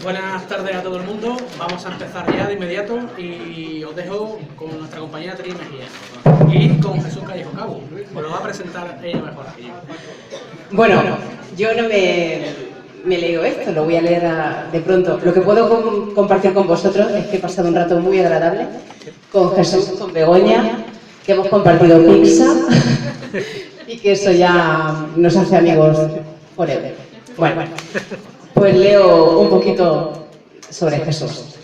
Buenas tardes a todo el mundo. Vamos a empezar ya de inmediato y os dejo con nuestra compañera Trini Mejía y con Jesús Callejo Cabo. Os lo va a presentar ella mejor que yo. Bueno, yo no me leo esto, lo voy a leer de pronto. Lo que puedo compartir con vosotros es que he pasado un rato muy agradable con Jesús, con Begoña, que hemos compartido pizza y que eso ya nos hace amigos forever. Bueno, pues leo un poquito sobre Jesús.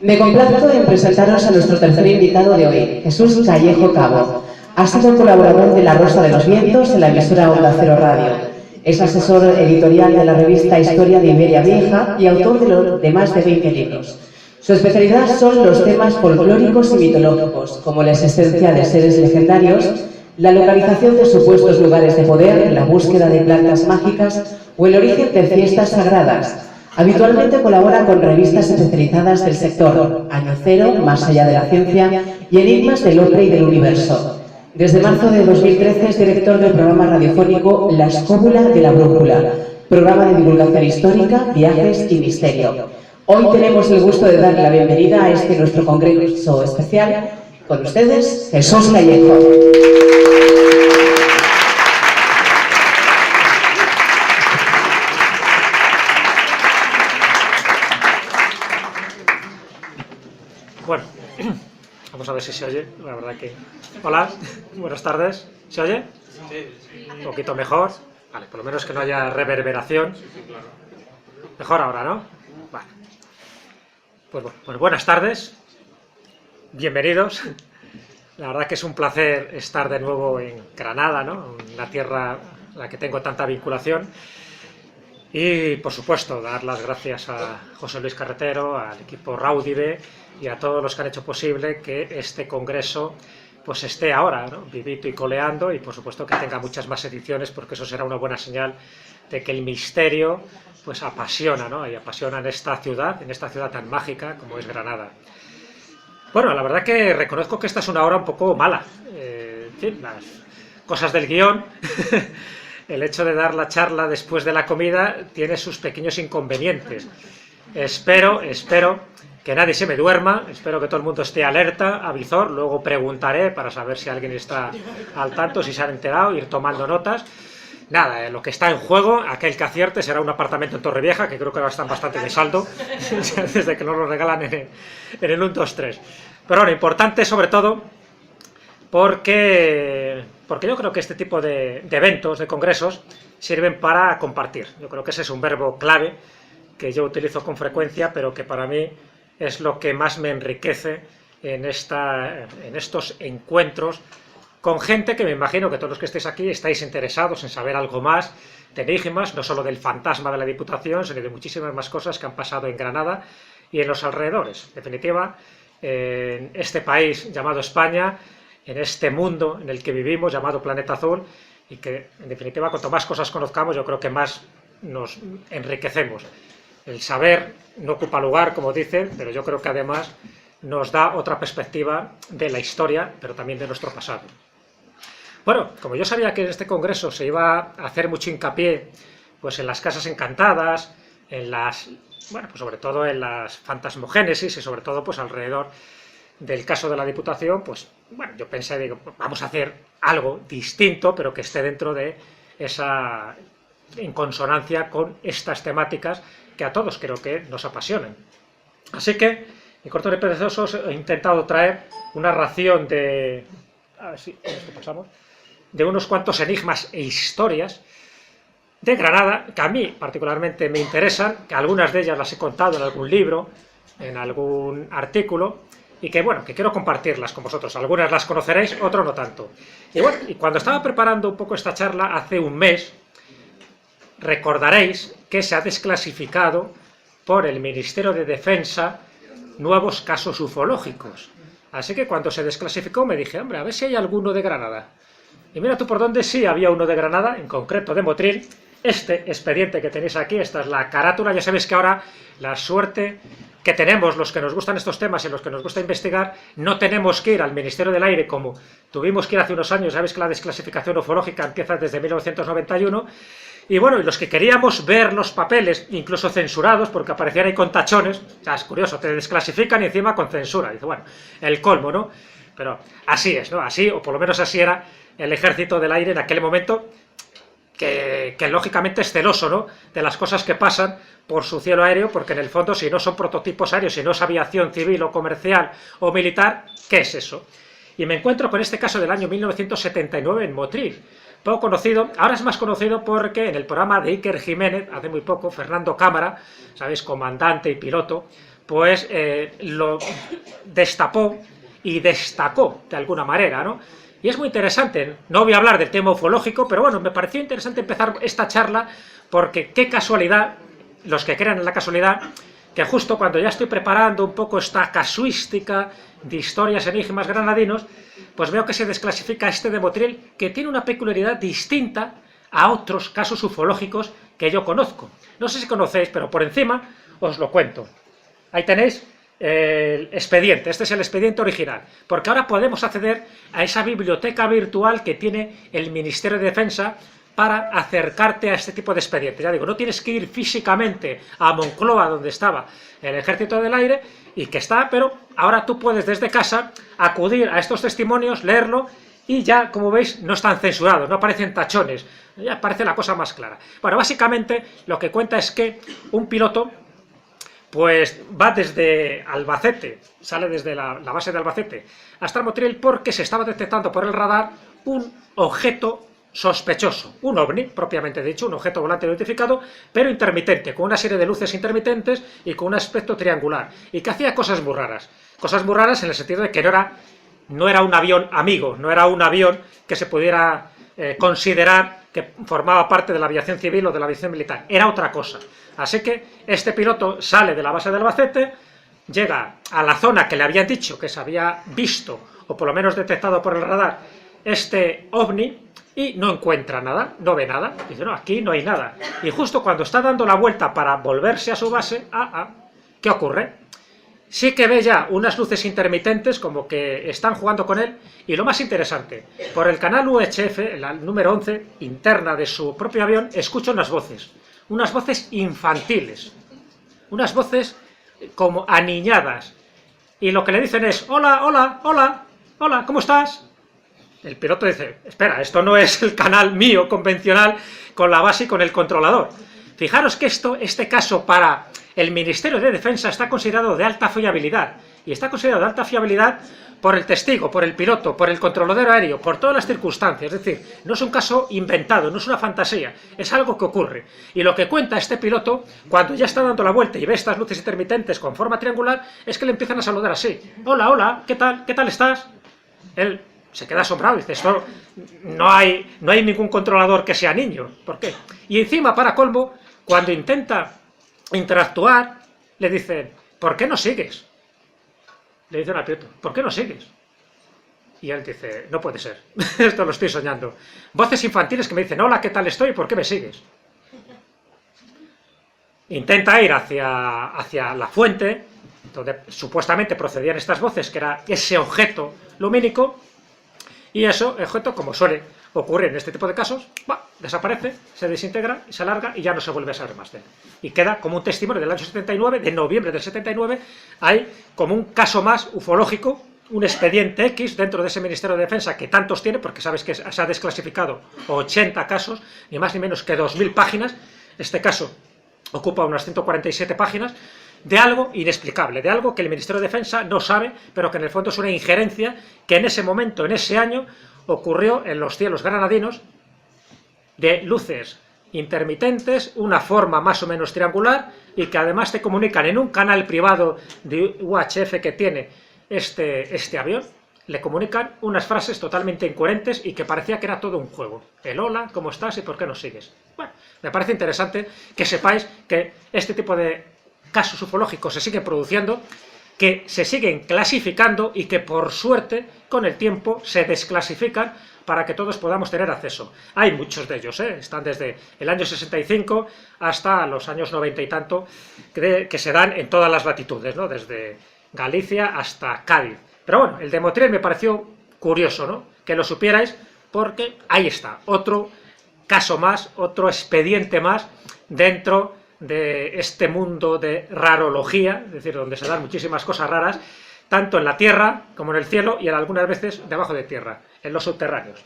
Me complazco en presentaros a nuestro tercer invitado de hoy, Jesús Callejo Cabo. Ha sido colaborador de La Rosa de los Vientos en la emisora Onda Cero Radio. Es asesor editorial de la revista Historia de Iberia Vieja y autor de más de 20 libros. Su especialidad son los temas folclóricos y mitológicos, como la existencia de seres legendarios, la localización de supuestos lugares de poder, la búsqueda de plantas mágicas o el origen de fiestas sagradas. Habitualmente colabora con revistas especializadas del sector, Año Cero, Más allá de la ciencia y Enigmas del hombre y del universo. Desde marzo de 2013 es director del programa radiofónico La Escóbula de la Brújula, programa de divulgación histórica, viajes y misterio. Hoy tenemos el gusto de darle la bienvenida a este nuestro congreso especial. Con ustedes, Jesús Callejo. Bueno, vamos a ver si se oye, la verdad que... Hola, buenas tardes, ¿se oye? Un poquito mejor, vale, por lo menos que no haya reverberación. Mejor ahora, ¿no? Vale. Pues buenas tardes, bienvenidos. La verdad que es un placer estar de nuevo en Granada, ¿no? Una tierra a la que tengo tanta vinculación. Y, por supuesto, dar las gracias a José Luis Carretero, al equipo Raudive y a todos los que han hecho posible que este congreso pues esté ahora, ¿no? Vivito y coleando, y por supuesto que tenga muchas más ediciones, porque eso será una buena señal de que el misterio pues apasiona, ¿no? Y apasiona en esta ciudad tan mágica como es Granada. Bueno, la verdad que reconozco que esta es una hora un poco mala. En fin, las cosas del guión. El hecho de dar la charla después de la comida tiene sus pequeños inconvenientes. Espero que nadie se me duerma, espero que todo el mundo esté alerta, avizor, luego preguntaré para saber si alguien está al tanto, si se han enterado, ir tomando notas. Nada, lo que está en juego, aquel que acierte será un apartamento en Torrevieja, que creo que ahora están bastante de saldo, desde que nos lo regalan en el 1, 2, 3. Pero bueno, importante sobre todo porque yo creo que este tipo de eventos, de congresos, sirven para compartir. Yo creo que ese es un verbo clave que yo utilizo con frecuencia, pero que para mí es lo que más me enriquece en estos encuentros con gente que me imagino que todos los que estéis aquí estáis interesados en saber algo más de enigmas, no solo del fantasma de la Diputación, sino de muchísimas más cosas que han pasado en Granada y en los alrededores. En definitiva, en este país llamado España, en este mundo en el que vivimos, llamado Planeta Azul, y que, en definitiva, cuanto más cosas conozcamos, yo creo que más nos enriquecemos. El saber no ocupa lugar, como dicen, pero yo creo que además nos da otra perspectiva de la historia, pero también de nuestro pasado. Bueno, como yo sabía que en este congreso se iba a hacer mucho hincapié pues en las casas encantadas, en las, bueno, pues sobre todo en las fantasmogénesis y sobre todo pues alrededor del caso de la Diputación, pues bueno, yo pensé, digo, vamos a hacer algo distinto, pero que esté dentro de esa, en consonancia con estas temáticas que a todos creo que nos apasionan. Así que, en corto y perezosos, he intentado traer una ración de, a ver si esto pasamos, de unos cuantos enigmas e historias de Granada, que a mí particularmente me interesan, que algunas de ellas las he contado en algún libro, en algún artículo, y que bueno, que quiero compartirlas con vosotros. Algunas las conoceréis, otras no tanto. Y bueno, y cuando estaba preparando un poco esta charla hace un mes, recordaréis que se ha desclasificado por el Ministerio de Defensa nuevos casos ufológicos. Así que cuando se desclasificó me dije, hombre, a ver si hay alguno de Granada. Y mira tú por dónde sí había uno de Granada, en concreto de Motril. Este expediente que tenéis aquí, esta es la carátula. Ya sabéis que ahora la suerte que tenemos los que nos gustan estos temas y los que nos gusta investigar, no tenemos que ir al Ministerio del Aire como tuvimos que ir hace unos años. Sabéis que la desclasificación ufológica empieza desde 1991 Y bueno, y los que queríamos ver los papeles, incluso censurados, porque aparecían ahí con tachones, o sea, es curioso, te desclasifican y encima con censura. Dice, bueno, el colmo, ¿no? Pero así es, ¿no? Así, o por lo menos así era el Ejército del Aire en aquel momento, que lógicamente es celoso, ¿no?, de las cosas que pasan por su cielo aéreo, porque en el fondo, si no son prototipos aéreos, si no es aviación civil o comercial o militar, ¿qué es eso? Y me encuentro con este caso del año 1979 en Motril, poco conocido, ahora es más conocido porque en el programa de Iker Jiménez, hace muy poco, Fernando Cámara, ¿sabéis?, comandante y piloto, pues lo destapó y destacó de alguna manera, ¿no? Y es muy interesante, no voy a hablar del tema ufológico, pero bueno, me pareció interesante empezar esta charla porque qué casualidad, los que crean en la casualidad, que justo cuando ya estoy preparando un poco esta casuística de historias, enigmas granadinos, pues veo que se desclasifica este de Motril, que tiene una peculiaridad distinta a otros casos ufológicos que yo conozco. No sé si conocéis, pero por encima os lo cuento. Ahí tenéis el expediente, este es el expediente original, porque ahora podemos acceder a esa biblioteca virtual que tiene el Ministerio de Defensa para acercarte a este tipo de expedientes. Ya digo, no tienes que ir físicamente a Moncloa, donde estaba el Ejército del Aire, y que está, pero ahora tú puedes desde casa acudir a estos testimonios, leerlo, y ya, como veis, no están censurados, no aparecen tachones, ya aparece la cosa más clara. Bueno, básicamente lo que cuenta es que un piloto pues va desde Albacete, sale desde la base de Albacete hasta Motril porque se estaba detectando por el radar un objeto sospechoso, un ovni, propiamente dicho, un objeto volante no identificado, pero intermitente, con una serie de luces intermitentes y con un aspecto triangular, y que hacía cosas muy raras en el sentido de que no era un avión amigo, no era un avión que se pudiera considerar que formaba parte de la aviación civil o de la aviación militar, era otra cosa. Así que este piloto sale de la base de Albacete, llega a la zona que le habían dicho que se había visto, o por lo menos detectado por el radar, este ovni, y no encuentra nada, no ve nada. Dice, no, aquí no hay nada. Y justo cuando está dando la vuelta para volverse a su base, ¿qué ocurre? Sí que ve ya unas luces intermitentes, como que están jugando con él, y lo más interesante, por el canal UHF, el número 11, interna de su propio avión, escucha unas voces infantiles, unas voces como aniñadas, y lo que le dicen es, hola, hola, hola, hola, ¿cómo estás? El piloto dice, espera, esto no es el canal mío convencional con la base y con el controlador. Fijaros que este caso para el Ministerio de Defensa está considerado de alta fiabilidad, y está considerado de alta fiabilidad por el testigo, por el piloto, por el controlador aéreo, por todas las circunstancias. Es decir, no es un caso inventado, no es una fantasía, es algo que ocurre. Y lo que cuenta este piloto, cuando ya está dando la vuelta y ve estas luces intermitentes con forma triangular, es que le empiezan a saludar así. Hola, hola, ¿qué tal estás? Él se queda asombrado y dice, esto no hay ningún controlador que sea niño. ¿Por qué? Y encima, para colmo, cuando intenta interactuar, le dicen, ¿por qué no sigues? Le dicen al piloto, ¿por qué no sigues? Y él dice, no puede ser, esto lo estoy soñando. Voces infantiles que me dicen, hola, ¿qué tal estoy? ¿Por qué me sigues? Intenta ir hacia la fuente, donde supuestamente procedían estas voces, que era ese objeto lumínico, y eso, objeto, como suele ocurrir en este tipo de casos, desaparece, se desintegra, se alarga y ya no se vuelve a saber más de él. Y queda como un testimonio del año 79, de noviembre del 79, hay como un caso más ufológico, un expediente X dentro de ese Ministerio de Defensa que tantos tiene, porque sabes que se ha desclasificado 80 casos, ni más ni menos que 2000 páginas, este caso ocupa unas 147 páginas, de algo inexplicable, de algo que el Ministerio de Defensa no sabe, pero que en el fondo es una injerencia que en ese momento, en ese año, ocurrió en los cielos granadinos, de luces intermitentes, una forma más o menos triangular, y que además te comunican en un canal privado de UHF que tiene este avión, le comunican unas frases totalmente incoherentes y que parecía que era todo un juego. El hola, ¿cómo estás y por qué no sigues? Bueno, me parece interesante que sepáis que este tipo de casos ufológicos se siguen produciendo, que se siguen clasificando y que por suerte con el tiempo se desclasifican para que todos podamos tener acceso. Hay muchos de ellos, están desde el año 65 hasta los años 90 y tanto, que se dan en todas las latitudes, ¿no? Desde Galicia hasta Cádiz. Pero bueno, el de Motril me pareció curioso, ¿no? Que lo supierais, porque ahí está, otro caso más, otro expediente más dentro de este mundo de rarología, es decir, donde se dan muchísimas cosas raras, tanto en la tierra como en el cielo y en algunas veces debajo de tierra, en los subterráneos.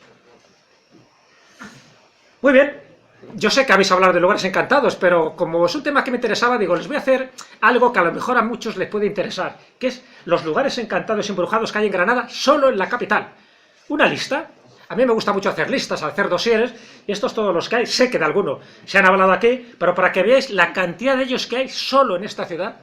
Muy bien, yo sé que habéis hablado de lugares encantados, pero como es un tema que me interesaba, digo, les voy a hacer algo que a lo mejor a muchos les puede interesar, que es los lugares encantados y embrujados que hay en Granada, solo en la capital. Una lista. A mí me gusta mucho hacer listas, hacer dosieres, y estos todos los que hay, sé que de alguno se han hablado aquí, pero para que veáis la cantidad de ellos que hay solo en esta ciudad,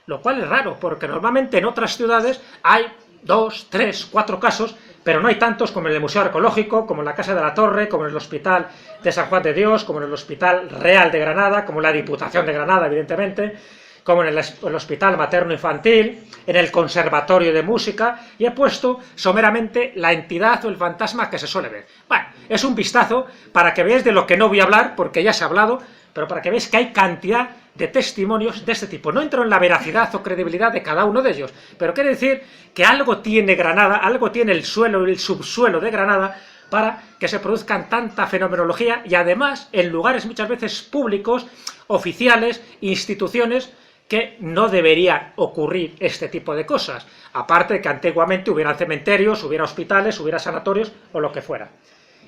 lo cual es raro, porque normalmente en otras ciudades hay 2, 3, 4 casos, pero no hay tantos como en el Museo Arqueológico, como en la Casa de la Torre, como en el Hospital de San Juan de Dios, como en el Hospital Real de Granada, como en la Diputación de Granada, evidentemente, como en el Hospital Materno Infantil, en el Conservatorio de Música, y he puesto someramente la entidad o el fantasma que se suele ver. Bueno, es un vistazo para que veáis de lo que no voy a hablar, porque ya se ha hablado, pero para que veáis que hay cantidad de testimonios de este tipo. No entro en la veracidad o credibilidad de cada uno de ellos, pero quiere decir que algo tiene Granada, algo tiene el suelo y el subsuelo de Granada para que se produzcan tanta fenomenología y además en lugares muchas veces públicos, oficiales, instituciones, que no debería ocurrir este tipo de cosas, aparte de que antiguamente hubiera cementerios, hubiera hospitales, hubiera sanatorios o lo que fuera.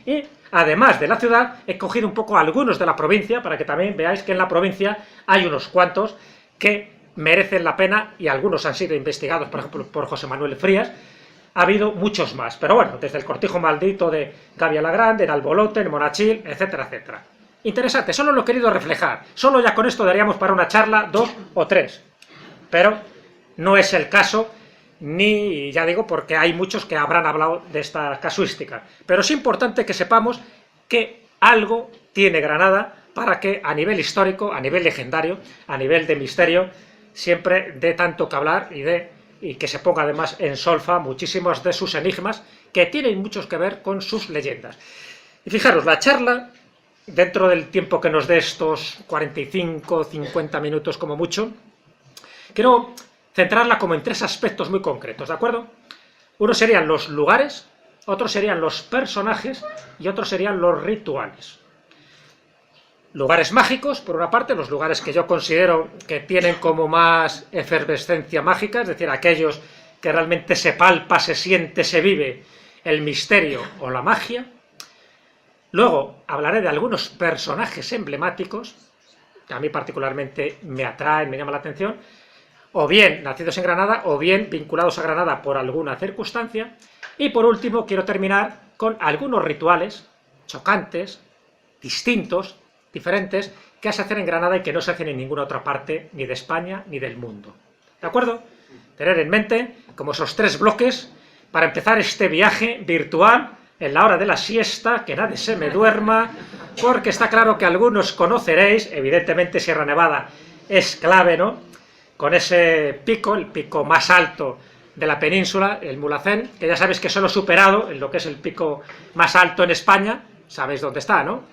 Y además de la ciudad, he cogido un poco algunos de la provincia, para que también veáis que en la provincia hay unos cuantos que merecen la pena, y algunos han sido investigados, por ejemplo, por José Manuel Frías. Ha habido muchos más, pero bueno, desde el Cortijo Maldito de Gavia la Grande, en Albolote, en Monachil, etcétera, etcétera. Interesante, solo lo he querido reflejar, solo ya con esto daríamos para una charla, 2 o 3, pero no es el caso, ni, ya digo, porque hay muchos que habrán hablado de esta casuística, pero es importante que sepamos que algo tiene Granada para que a nivel histórico, a nivel legendario, a nivel de misterio, siempre dé tanto que hablar y que se ponga además en solfa muchísimos de sus enigmas que tienen muchos que ver con sus leyendas. Y fijaros, la charla, dentro del tiempo que nos dé estos 45, 50 minutos como mucho, quiero centrarla como en 3 aspectos muy concretos, ¿de acuerdo? Uno serían los lugares, otro serían los personajes y otro serían los rituales. Lugares mágicos, por una parte, los lugares que yo considero que tienen como más efervescencia mágica, es decir, aquellos que realmente se palpa, se siente, se vive el misterio o la magia. Luego hablaré de algunos personajes emblemáticos, que a mí particularmente me atraen, me llaman la atención, o bien nacidos en Granada, o bien vinculados a Granada por alguna circunstancia. Y por último quiero terminar con algunos rituales chocantes, distintos, diferentes, que se hacen en Granada y que no se hacen en ninguna otra parte, ni de España ni del mundo. ¿De acuerdo? Tener en mente como esos 3 bloques para empezar este viaje virtual en la hora de la siesta, que nadie se me duerma, porque está claro que algunos conoceréis, evidentemente Sierra Nevada es clave, ¿no? Con ese pico, el pico más alto de la península, el Mulhacén, que ya sabéis que solo superado en lo que es el pico más alto en España, sabéis dónde está, ¿no?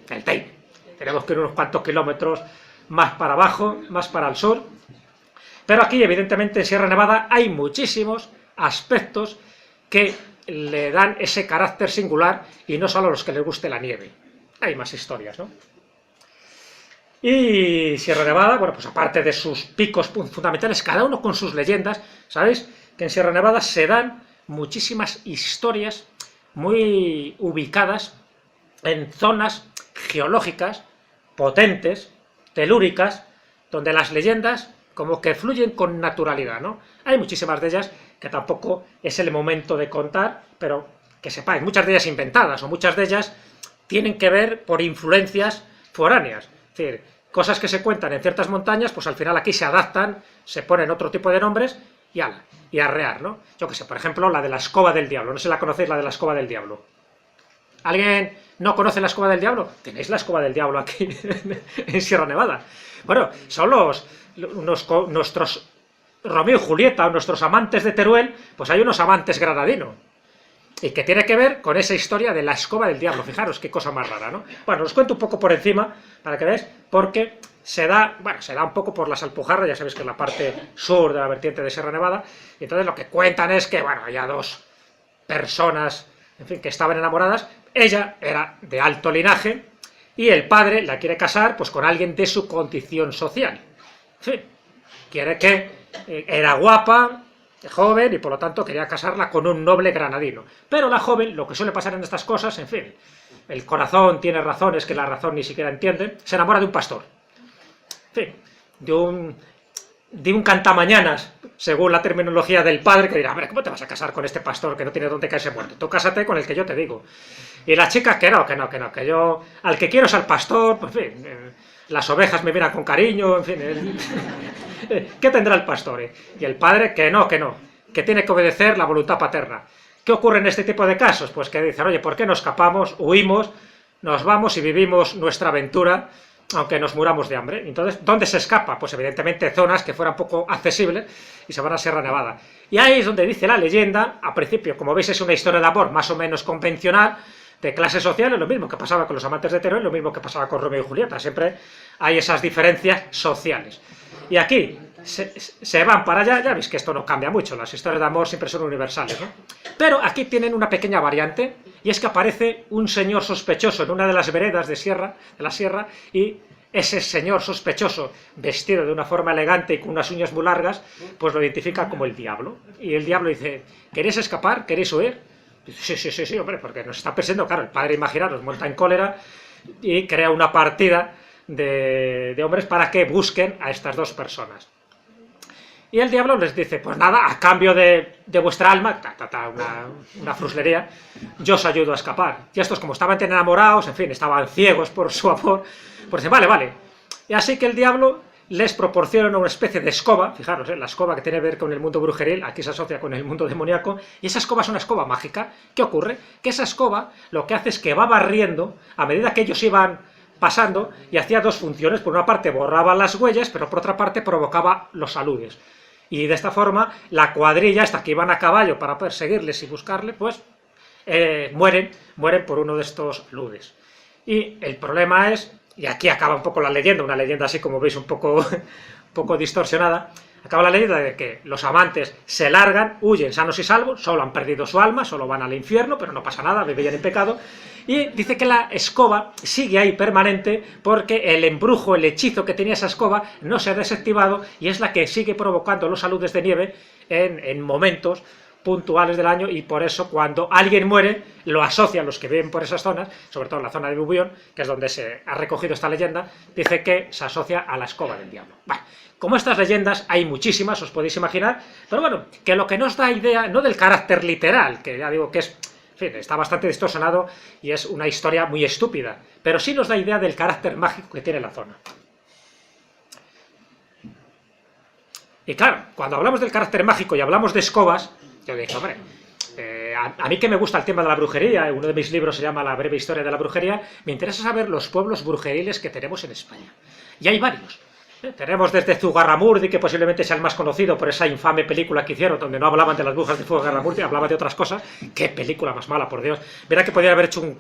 El Teide. Tenemos que ir unos cuantos kilómetros más para abajo, más para el sur. Pero aquí, evidentemente, en Sierra Nevada hay muchísimos aspectos que le dan ese carácter singular, y no solo a los que les guste la nieve. Hay más historias, ¿no? Y Sierra Nevada, bueno, pues aparte de sus picos fundamentales, cada uno con sus leyendas, ¿sabéis? Que en Sierra Nevada se dan muchísimas historias muy ubicadas en zonas geológicas, potentes, telúricas, donde las leyendas como que fluyen con naturalidad, ¿no? Hay muchísimas de ellas que tampoco es el momento de contar, pero que sepáis, muchas de ellas inventadas, o muchas de ellas tienen que ver por influencias foráneas. Es decir, cosas que se cuentan en ciertas montañas, pues al final aquí se adaptan, se ponen otro tipo de nombres y arrear, ¿no? Yo que sé, por ejemplo, la de la escoba del diablo. No sé si la conocéis, la de la escoba del diablo. ¿Alguien no conoce la escoba del diablo? Tenéis la escoba del diablo aquí en Sierra Nevada. Bueno, son nuestros Romeo y Julieta, o nuestros amantes de Teruel, pues hay unos amantes granadinos. Y que tiene que ver con esa historia de la escoba del diablo. Fijaros qué cosa más rara, ¿no? Bueno, os cuento un poco por encima, para que veáis, porque se da un poco por las Alpujarras, ya sabéis que es la parte sur de la vertiente de Sierra Nevada, y entonces lo que cuentan es que, bueno, haya 2 personas en fin, que estaban enamoradas. Ella era de alto linaje y el padre la quiere casar pues con alguien de su condición social. En fin, quiere que era guapa, joven, y por lo tanto quería casarla con un noble granadino. Pero la joven, lo que suele pasar en estas cosas, en fin, el corazón tiene razones que la razón ni siquiera entiende, se enamora de un pastor. En fin, de un cantamañanas, según la terminología del padre, que dirá, hombre, ¿cómo te vas a casar con este pastor que no tiene dónde caerse muerto? Tú cásate con el que yo te digo. Y la chica, que no, que yo, al que quiero es al pastor, pues en fin, las ovejas me miran con cariño, en fin, ¿qué tendrá el pastor? Y el padre, que no, que tiene que obedecer la voluntad paterna. ¿Qué ocurre en este tipo de casos? Pues que dicen, oye, ¿por qué no escapamos, huimos, nos vamos y vivimos nuestra aventura, aunque nos muramos de hambre? Entonces, ¿dónde se escapa? Pues evidentemente zonas que fueran poco accesibles y se van a Sierra Nevada. Y ahí es donde dice la leyenda, a principio, como veis es una historia de amor más o menos convencional, de clase social, es lo mismo que pasaba con los amantes de Terón, es lo mismo que pasaba con Romeo y Julieta, siempre hay esas diferencias sociales. Y aquí se van para allá, ya veis que esto no cambia mucho, las historias de amor siempre son universales, ¿no? Pero aquí tienen una pequeña variante, y es que aparece un señor sospechoso en una de las veredas de la sierra, y ese señor sospechoso, vestido de una forma elegante y con unas uñas muy largas, pues lo identifica como el diablo. Y el diablo dice, ¿queréis escapar? ¿Queréis huir? Sí, hombre, porque nos está persiguiendo, claro, el padre, imaginaros, monta en cólera y crea una partida de hombres para que busquen a estas dos personas. Y el diablo les dice, pues nada, a cambio de vuestra alma, una fruslería, yo os ayudo a escapar. Y estos, como estaban tan enamorados, en fin, estaban ciegos por su amor, pues dicen, vale. Y así que el diablo les proporciona una especie de escoba, fijaros, la escoba que tiene que ver con el mundo brujeril, aquí se asocia con el mundo demoníaco, y esa escoba es una escoba mágica. ¿Qué ocurre? Que esa escoba lo que hace es que va barriendo, a medida que ellos iban pasando, y hacía dos funciones. Por una parte borraba las huellas, pero por otra parte provocaba los aludes. Y de esta forma, la cuadrilla, hasta que iban a caballo para perseguirles y buscarle, pues mueren por uno de estos aludes. Y el problema es, y aquí acaba un poco la leyenda, una leyenda así como veis un poco distorsionada, acaba la leyenda de que los amantes se largan, huyen sanos y salvos, solo han perdido su alma, solo van al infierno, pero no pasa nada, vivían en pecado, y dice que la escoba sigue ahí permanente porque el embrujo, el hechizo que tenía esa escoba no se ha desactivado y es la que sigue provocando los aludes de nieve en momentos puntuales del año, y por eso cuando alguien muere lo asocian los que viven por esas zonas, sobre todo en la zona de Bubión, que es donde se ha recogido esta leyenda, dice que se asocia a la escoba del diablo. Bueno, como estas leyendas hay muchísimas, os podéis imaginar, pero bueno, que lo que nos da idea, no del carácter literal, que ya digo que es, en fin, está bastante distorsionado y es una historia muy estúpida, pero sí nos da idea del carácter mágico que tiene la zona. Y claro, cuando hablamos del carácter mágico y hablamos de escobas, yo dije, hombre, a mí que me gusta el tema de la brujería, uno de mis libros se llama La breve historia de la brujería, me interesa saber los pueblos brujeriles que tenemos en España. Y hay varios. Tenemos desde Zugarramurdi, que posiblemente sea el más conocido por esa infame película que hicieron, donde no hablaban de las brujas de Zugarramurdi, hablaban de otras cosas. ¡Qué película más mala, por Dios! Verá que podrían haber hecho un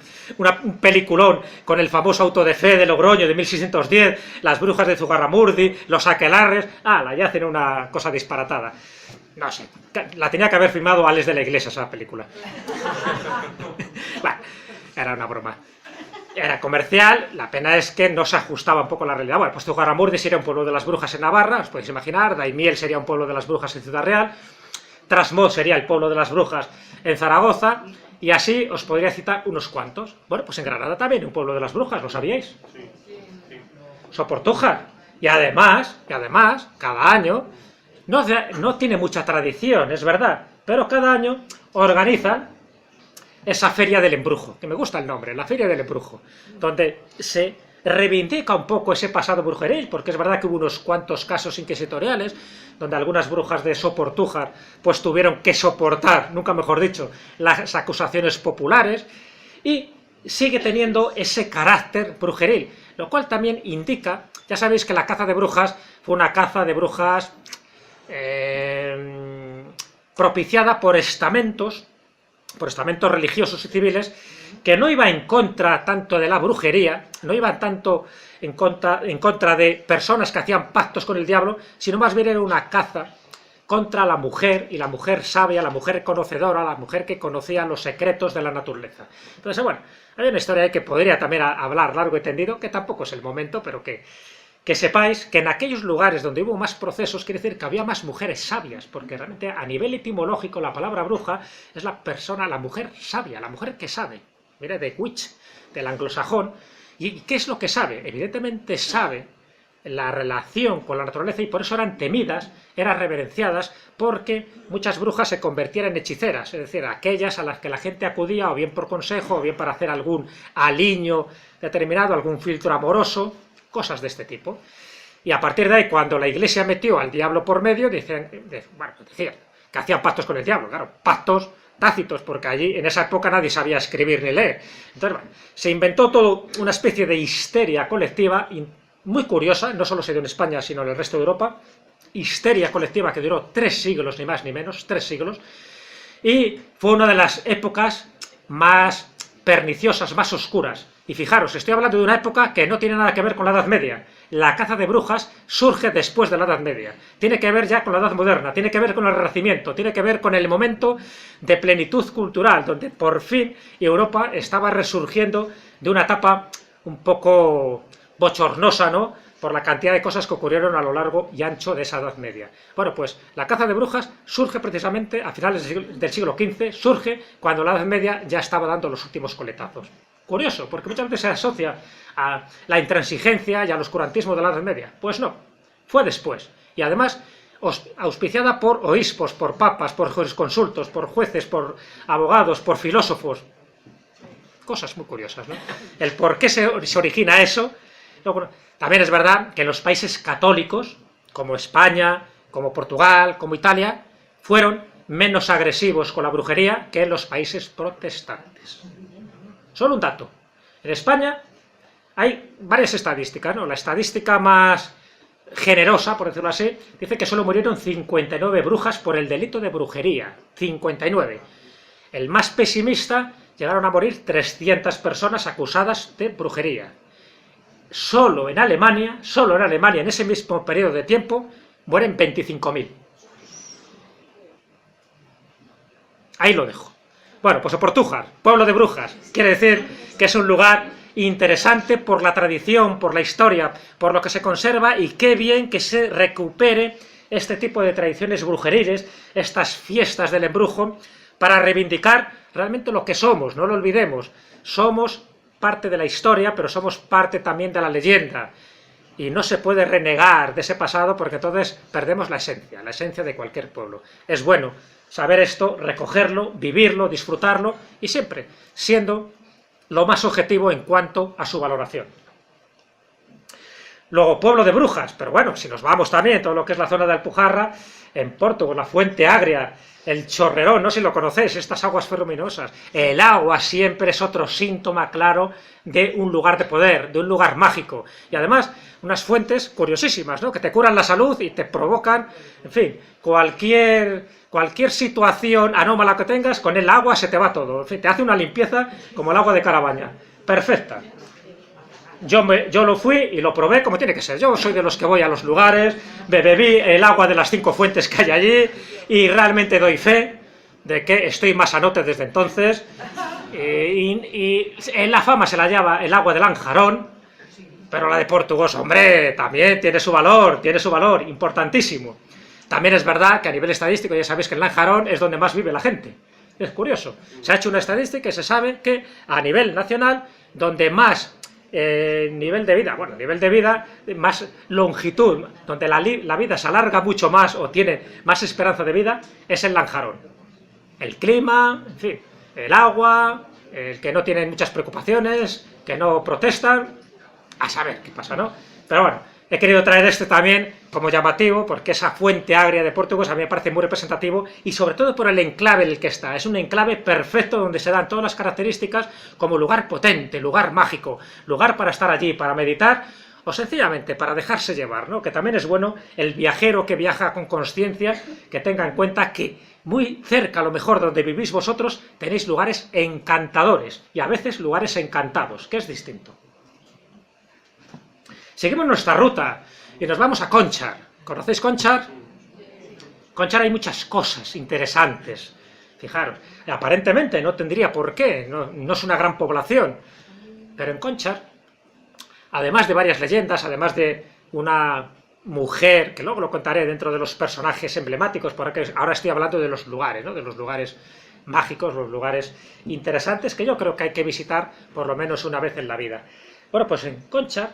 peliculón con el famoso auto de fe de Logroño de 1610, las brujas de Zugarramurdi, los aquelarres. Ya hacen una cosa disparatada. No sé, la tenía que haber filmado Alex de la Iglesia, esa película. Bueno, era una broma. Era comercial, la pena es que no se ajustaba un poco a la realidad. Bueno, pues Zugarramurdi sería un pueblo de las brujas en Navarra, os podéis imaginar, Daimiel sería un pueblo de las brujas en Ciudad Real, Trasmoz sería el pueblo de las brujas en Zaragoza, y así os podría citar unos cuantos. Bueno, pues en Granada también hay un pueblo de las brujas, ¿lo sabíais? Sí. Soportuja. Y además, cada año, no tiene mucha tradición, es verdad, pero cada año organizan esa feria del embrujo, que me gusta el nombre, la feria del embrujo, donde se reivindica un poco ese pasado brujeril, porque es verdad que hubo unos cuantos casos inquisitoriales, donde algunas brujas de Soportújar pues tuvieron que soportar, nunca mejor dicho, las acusaciones populares, y sigue teniendo ese carácter brujeril, lo cual también indica, ya sabéis que la caza de brujas fue una caza de brujas propiciada por estamentos religiosos y civiles, que no iba en contra tanto de la brujería, no iban tanto en contra de personas que hacían pactos con el diablo, sino más bien era una caza contra la mujer, y la mujer sabia, la mujer conocedora, la mujer que conocía los secretos de la naturaleza. Entonces, bueno, hay una historia ahí que podría también hablar largo y tendido, que tampoco es el momento, pero que sepáis que en aquellos lugares donde hubo más procesos, quiere decir que había más mujeres sabias, porque realmente a nivel etimológico la palabra bruja es la persona, la mujer sabia, la mujer que sabe. Mire, de witch, del anglosajón. ¿Y qué es lo que sabe? Evidentemente sabe la relación con la naturaleza, y por eso eran temidas, eran reverenciadas, porque muchas brujas se convertían en hechiceras, es decir, aquellas a las que la gente acudía o bien por consejo, o bien para hacer algún aliño determinado, algún filtro amoroso, cosas de este tipo. Y a partir de ahí, cuando la Iglesia metió al diablo por medio, decían que hacían pactos con el diablo, claro, pactos tácitos, porque allí en esa época nadie sabía escribir ni leer. Entonces, bueno, se inventó todo una especie de histeria colectiva muy curiosa, no solo se dio en España, sino en el resto de Europa, histeria colectiva que duró 3 siglos, ni más ni menos, 3 siglos, y fue una de las épocas más perniciosas, más oscuras. Y fijaros, estoy hablando de una época que no tiene nada que ver con la Edad Media. La caza de brujas surge después de la Edad Media. Tiene que ver ya con la Edad Moderna, tiene que ver con el Renacimiento, tiene que ver con el momento de plenitud cultural, donde por fin Europa estaba resurgiendo de una etapa un poco bochornosa, ¿no?, por la cantidad de cosas que ocurrieron a lo largo y ancho de esa Edad Media. Bueno, pues la caza de brujas surge precisamente a finales del siglo XV, surge cuando la Edad Media ya estaba dando los últimos coletazos. Curioso, porque muchas veces se asocia a la intransigencia y al oscurantismo de la Edad Media. Pues no, fue después. Y además auspiciada por obispos, por papas, por jurisconsultos, por jueces, por abogados, por filósofos. Cosas muy curiosas, ¿no? El por qué se origina eso. Luego, también es verdad que los países católicos, como España, como Portugal, como Italia, fueron menos agresivos con la brujería que en los países protestantes. Solo un dato. En España hay varias estadísticas, ¿no? La estadística más generosa, por decirlo así, dice que solo murieron 59 brujas por el delito de brujería. 59. El más pesimista, llegaron a morir 300 personas acusadas de brujería. Solo en Alemania, en ese mismo periodo de tiempo, mueren 25.000. Ahí lo dejo. Bueno, pues Oportújar, pueblo de brujas, quiere decir que es un lugar interesante por la tradición, por la historia, por lo que se conserva, y qué bien que se recupere este tipo de tradiciones brujeriles, estas fiestas del embrujo, para reivindicar realmente lo que somos, no lo olvidemos. Somos parte de la historia, pero somos parte también de la leyenda, y no se puede renegar de ese pasado, porque entonces perdemos la esencia de cualquier pueblo. Es bueno saber esto, recogerlo, vivirlo, disfrutarlo, y siempre siendo lo más objetivo en cuanto a su valoración. Luego, pueblo de brujas, pero bueno, si nos vamos también todo lo que es la zona de Alpujarra, en Portugal, la Fuente Agria, el Chorrerón, no sé si lo conocéis, estas aguas ferruminosas. El agua siempre es otro síntoma claro de un lugar de poder, de un lugar mágico. Y además, unas fuentes curiosísimas, ¿no?, que te curan la salud y te provocan, en fin, cualquier situación anómala que tengas, con el agua se te va todo. En fin, te hace una limpieza como el agua de Carabaña. Perfecta. Yo lo fui y lo probé como tiene que ser. Yo soy de los que voy a los lugares, bebí el agua de las 5 fuentes que hay allí, y realmente doy fe de que estoy más sanote desde entonces. Y en la fama se la lleva el agua de Lanjarón, pero la de Portugal, hombre, también tiene su valor, importantísimo. También es verdad que a nivel estadístico ya sabéis que en Lanjarón es donde más vive la gente. Es curioso. Se ha hecho una estadística y se sabe que a nivel nacional, donde más nivel de vida, más longitud, donde la vida se alarga mucho más o tiene más esperanza de vida, es en Lanjarón. El clima, en fin, el agua, el que no tienen muchas preocupaciones, que no protestan, a saber qué pasa, ¿no? Pero bueno, he querido traer este también como llamativo, porque esa Fuente Agria de Portugal a mí me parece muy representativo, y sobre todo por el enclave en el que está. Es un enclave perfecto donde se dan todas las características como lugar potente, lugar mágico, lugar para estar allí, para meditar, o sencillamente para dejarse llevar, ¿no? Que también es bueno el viajero que viaja con conciencia, que tenga en cuenta que muy cerca, a lo mejor donde vivís vosotros, tenéis lugares encantadores, y a veces lugares encantados, que es distinto. Seguimos nuestra ruta y nos vamos a Conchar. ¿Conocéis Conchar? Conchar hay muchas cosas interesantes. Fijaros, aparentemente no tendría por qué, no es una gran población, pero en Conchar, además de varias leyendas, además de una mujer, que luego lo contaré dentro de los personajes emblemáticos, porque ahora estoy hablando de los lugares, ¿no? De los lugares mágicos, los lugares interesantes, que yo creo que hay que visitar por lo menos una vez en la vida. Bueno, pues en Conchar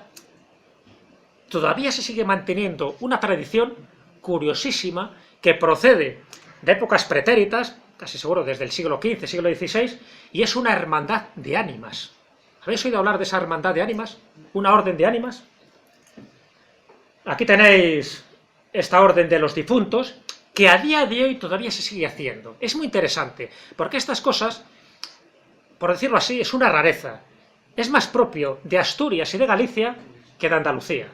todavía se sigue manteniendo una tradición curiosísima que procede de épocas pretéritas, casi seguro desde el siglo XV, siglo XVI, y es una hermandad de ánimas. ¿Habéis oído hablar de esa hermandad de ánimas? ¿Una orden de ánimas? Aquí tenéis esta orden de los difuntos, que a día de hoy todavía se sigue haciendo. Es muy interesante, porque estas cosas, por decirlo así, es una rareza. Es más propio de Asturias y de Galicia que de Andalucía.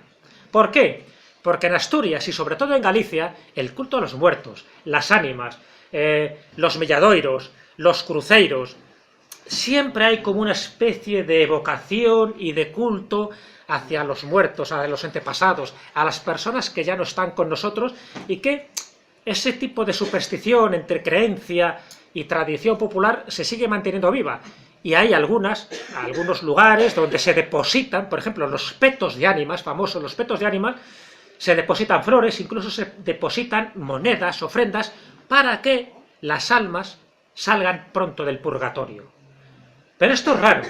¿Por qué? Porque en Asturias, y sobre todo en Galicia, el culto a los muertos, las ánimas, los melladoiros, los cruceiros, siempre hay como una especie de evocación y de culto hacia los muertos, a los antepasados, a las personas que ya no están con nosotros, y que ese tipo de superstición entre creencia y tradición popular se sigue manteniendo viva. Y hay algunos lugares donde se depositan, por ejemplo, los petos de ánimas, famosos los petos de ánimas, se depositan flores, incluso se depositan monedas, ofrendas, para que las almas salgan pronto del purgatorio. Pero esto es raro,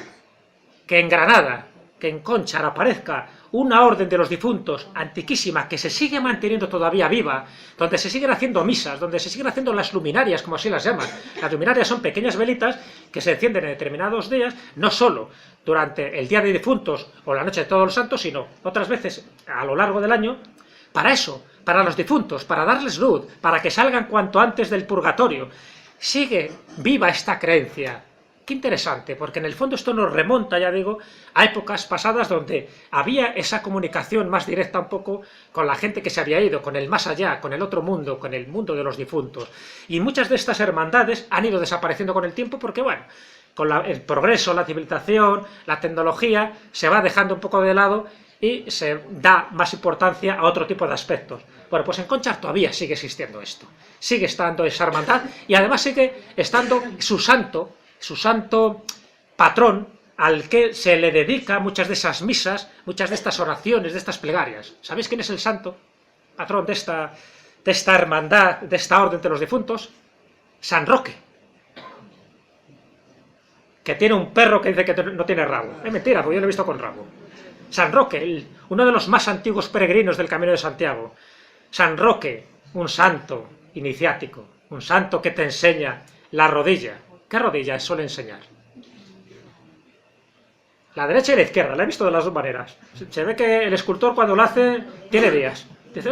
que en Granada, que en Conchar aparezca una orden de los difuntos antiquísima que se sigue manteniendo todavía viva, donde se siguen haciendo misas, donde se siguen haciendo las luminarias, como así las llaman. Las luminarias son pequeñas velitas que se encienden en determinados días, no solo durante el día de difuntos o la noche de todos los santos, sino otras veces a lo largo del año, para eso, para los difuntos, para darles luz, para que salgan cuanto antes del purgatorio. Sigue viva esta creencia. Qué interesante, porque en el fondo esto nos remonta, ya digo, a épocas pasadas donde había esa comunicación más directa un poco con la gente que se había ido, con el más allá, con el otro mundo, con el mundo de los difuntos. Y muchas de estas hermandades han ido desapareciendo con el tiempo porque, bueno, con el progreso, la civilización, la tecnología, se va dejando un poco de lado y se da más importancia a otro tipo de aspectos. Bueno, pues en Conchar todavía sigue existiendo esto. Sigue estando esa hermandad y además sigue estando su santo patrón, al que se le dedica muchas de esas misas, muchas de estas oraciones, de estas plegarias. ¿Sabéis quién es el santo patrón de esta hermandad, de esta orden de los difuntos? San Roque, que tiene un perro que dice que no tiene rabo. Es mentira, porque yo lo he visto con rabo. San Roque, uno de los más antiguos peregrinos del Camino de Santiago. San Roque, un santo iniciático, un santo que te enseña la rodilla. ¿Qué rodilla suele enseñar? La derecha y la izquierda, la he visto de las dos maneras. Se ve que el escultor cuando lo hace tiene días. Dice,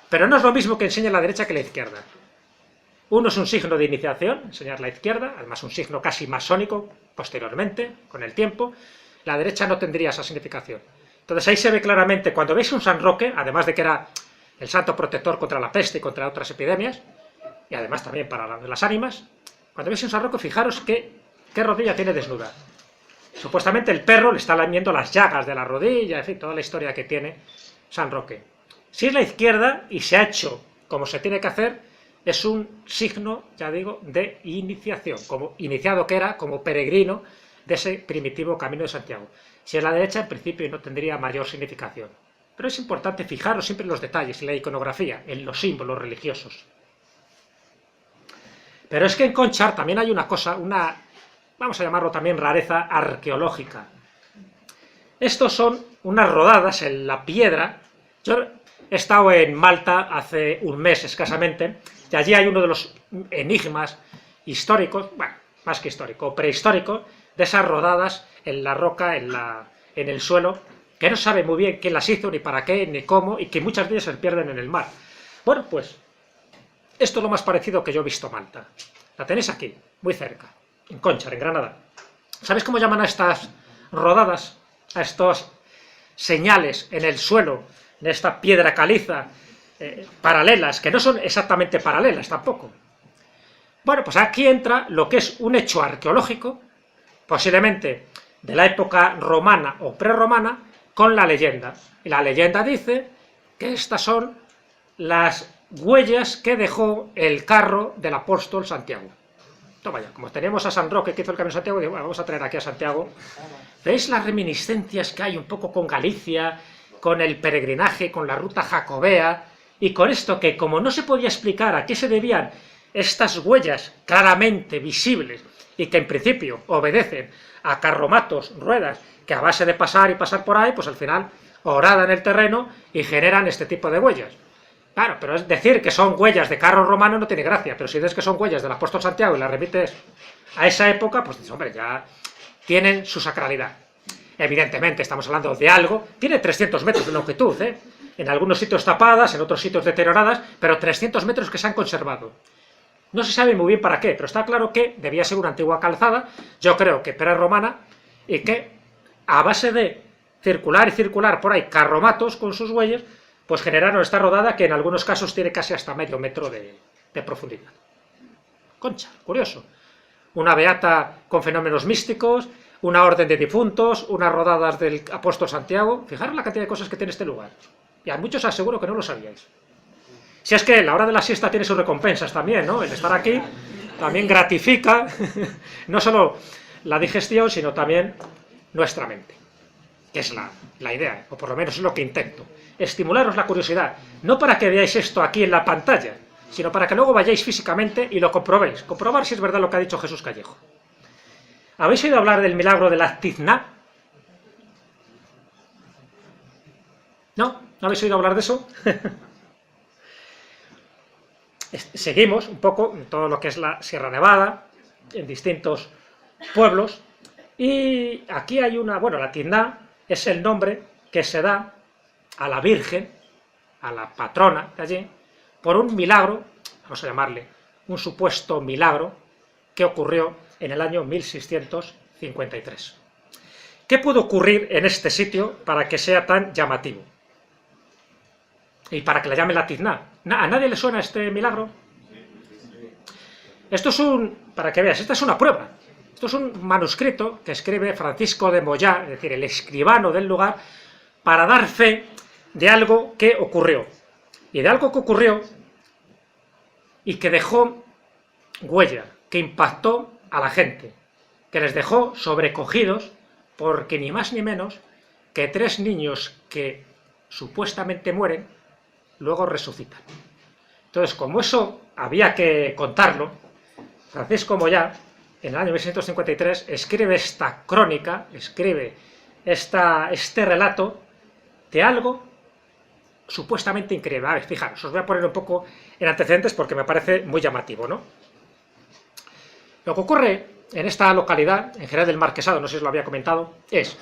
pero no es lo mismo que enseñe la derecha que la izquierda. Uno es un signo de iniciación, enseñar la izquierda, además un signo casi masónico, posteriormente, con el tiempo. La derecha no tendría esa significación. Entonces ahí se ve claramente, cuando veis un San Roque, además de que era el santo protector contra la peste y contra otras epidemias, y además también para las ánimas, cuando veis un San Roque, fijaros qué rodilla tiene desnuda. Supuestamente el perro le está lamiendo las llagas de la rodilla, en fin, toda la historia que tiene San Roque. Si es la izquierda y se ha hecho como se tiene que hacer, es un signo, ya digo, de iniciación, como iniciado que era, como peregrino de ese primitivo Camino de Santiago. Si es la derecha, en principio no tendría mayor significación. Pero es importante fijaros siempre en los detalles, en la iconografía, en los símbolos religiosos. Pero es que en Conchar también hay una cosa, vamos a llamarlo también rareza arqueológica. Estos son unas rodadas en la piedra. Yo he estado en Malta hace un mes escasamente, y allí hay uno de los enigmas históricos, bueno, más que histórico, prehistórico, de esas rodadas en la roca, en el suelo, que no sabe muy bien quién las hizo, ni para qué, ni cómo, y que muchas veces se pierden en el mar. Bueno, pues esto es lo más parecido que yo he visto Malta. La tenéis aquí, muy cerca, en Conchar, en Granada. ¿Sabéis cómo llaman a estas rodadas, a estos señales en el suelo, en esta piedra caliza, paralelas, que no son exactamente paralelas tampoco? Bueno, pues aquí entra lo que es un hecho arqueológico, posiblemente de la época romana o prerromana, con la leyenda. Y la leyenda dice que estas son las huellas que dejó el carro del apóstol Santiago. Toma ya, como teníamos a San Roque que hizo el Camino de Santiago, digo, bueno, vamos a traer aquí a Santiago. ¿Veis las reminiscencias que hay un poco con Galicia, con el peregrinaje, con la ruta jacobea, y con esto que como no se podía explicar a qué se debían estas huellas claramente visibles y que en principio obedecen a carromatos, ruedas, que a base de pasar y pasar por ahí, pues al final horadan el terreno y generan este tipo de huellas? Claro, pero es decir que son huellas de carro romano no tiene gracia, pero si dices que son huellas del apóstol Santiago y las remites a esa época, pues dices, hombre, ya tienen su sacralidad. Evidentemente, estamos hablando de algo, tiene 300 metros de longitud, en algunos sitios tapadas, en otros sitios deterioradas, pero 300 metros que se han conservado. No se sabe muy bien para qué, pero está claro que debía ser una antigua calzada, yo creo que prerromana, y que a base de circular y circular por ahí carromatos con sus huellas, pues generaron esta rodada que en algunos casos tiene casi hasta medio metro de profundidad. Concha, curioso. Una beata con fenómenos místicos, una orden de difuntos, unas rodadas del apóstol Santiago. Fijaros la cantidad de cosas que tiene este lugar. Y a muchos aseguro que no lo sabíais. Si es que la hora de la siesta tiene sus recompensas también, ¿no? El estar aquí también gratifica no solo la digestión, sino también nuestra mente. Que es la idea, o por lo menos es lo que intento. Estimularos la curiosidad, no para que veáis esto aquí en la pantalla, sino para que luego vayáis físicamente y lo comprobéis. Comprobar si es verdad lo que ha dicho Jesús Callejo. ¿Habéis oído hablar del milagro de la tizna? ¿No? ¿No habéis oído hablar de eso? Seguimos un poco en todo lo que es la Sierra Nevada, en distintos pueblos, y aquí hay una, bueno, la tizna es el nombre que se da a la Virgen, a la patrona de allí, por un milagro, vamos a llamarle, un supuesto milagro, que ocurrió en el año 1653. ¿Qué pudo ocurrir en este sitio para que sea tan llamativo? Y para que la llamen la tizna. ¿A nadie le suena este milagro? Esto es para que veas, esta es una prueba. Esto es un manuscrito que escribe Francisco de Moyá, es decir, el escribano del lugar, para dar fe de algo que ocurrió. Y de algo que ocurrió y que dejó huella, que impactó a la gente, que les dejó sobrecogidos porque ni más ni menos que 3 niños que supuestamente mueren, luego resucitan. Entonces, como eso había que contarlo, Francisco Moyá, en el año 1653, escribe esta crónica, escribe este relato de algo supuestamente increíble. A ver, fijaros, os voy a poner un poco en antecedentes porque me parece muy llamativo, ¿no? Lo que ocurre en esta localidad, en Jerez del Marquesado, no sé si os lo había comentado, es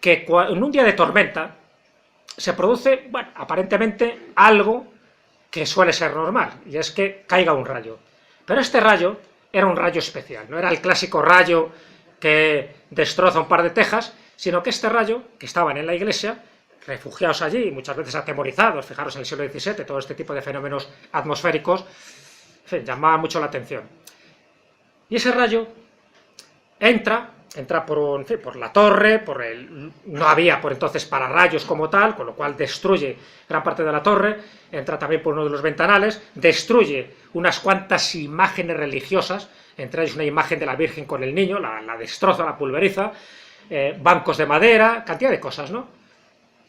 que en un día de tormenta se produce, bueno, aparentemente algo que suele ser normal, y es que caiga un rayo. Pero este rayo era un rayo especial, no era el clásico rayo que destroza un par de tejas, sino que este rayo, que estaban en la iglesia, refugiados allí, muchas veces atemorizados, fijaros en el siglo XVII, todo este tipo de fenómenos atmosféricos, en fin, llamaba mucho la atención. Y ese rayo entra por la torre, no había por entonces pararrayos como tal, con lo cual destruye gran parte de la torre, entra también por uno de los ventanales, destruye unas cuantas imágenes religiosas, entre ellas una imagen de la Virgen con el niño, la destroza, la pulveriza, bancos de madera, cantidad de cosas, ¿no?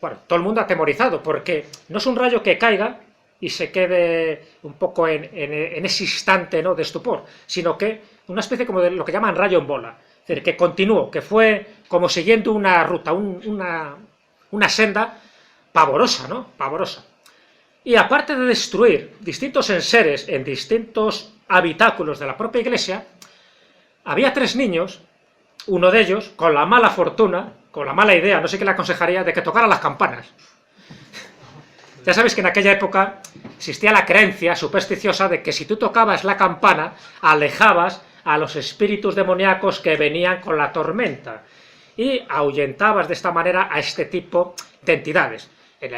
Bueno, todo el mundo atemorizado, porque no es un rayo que caiga y se quede un poco en ese instante, ¿no?, de estupor, sino que una especie como de lo que llaman rayo en bola, es decir, que continuó, que fue como siguiendo una ruta, una senda pavorosa, ¿no?, pavorosa. Y aparte de destruir distintos enseres en distintos habitáculos de la propia iglesia, había 3 niños, uno de ellos, con la mala fortuna, con la mala idea, no sé qué le aconsejaría, de que tocara las campanas. Ya sabéis que en aquella época existía la creencia supersticiosa de que si tú tocabas la campana, alejabas a los espíritus demoníacos que venían con la tormenta y ahuyentabas de esta manera a este tipo de entidades. En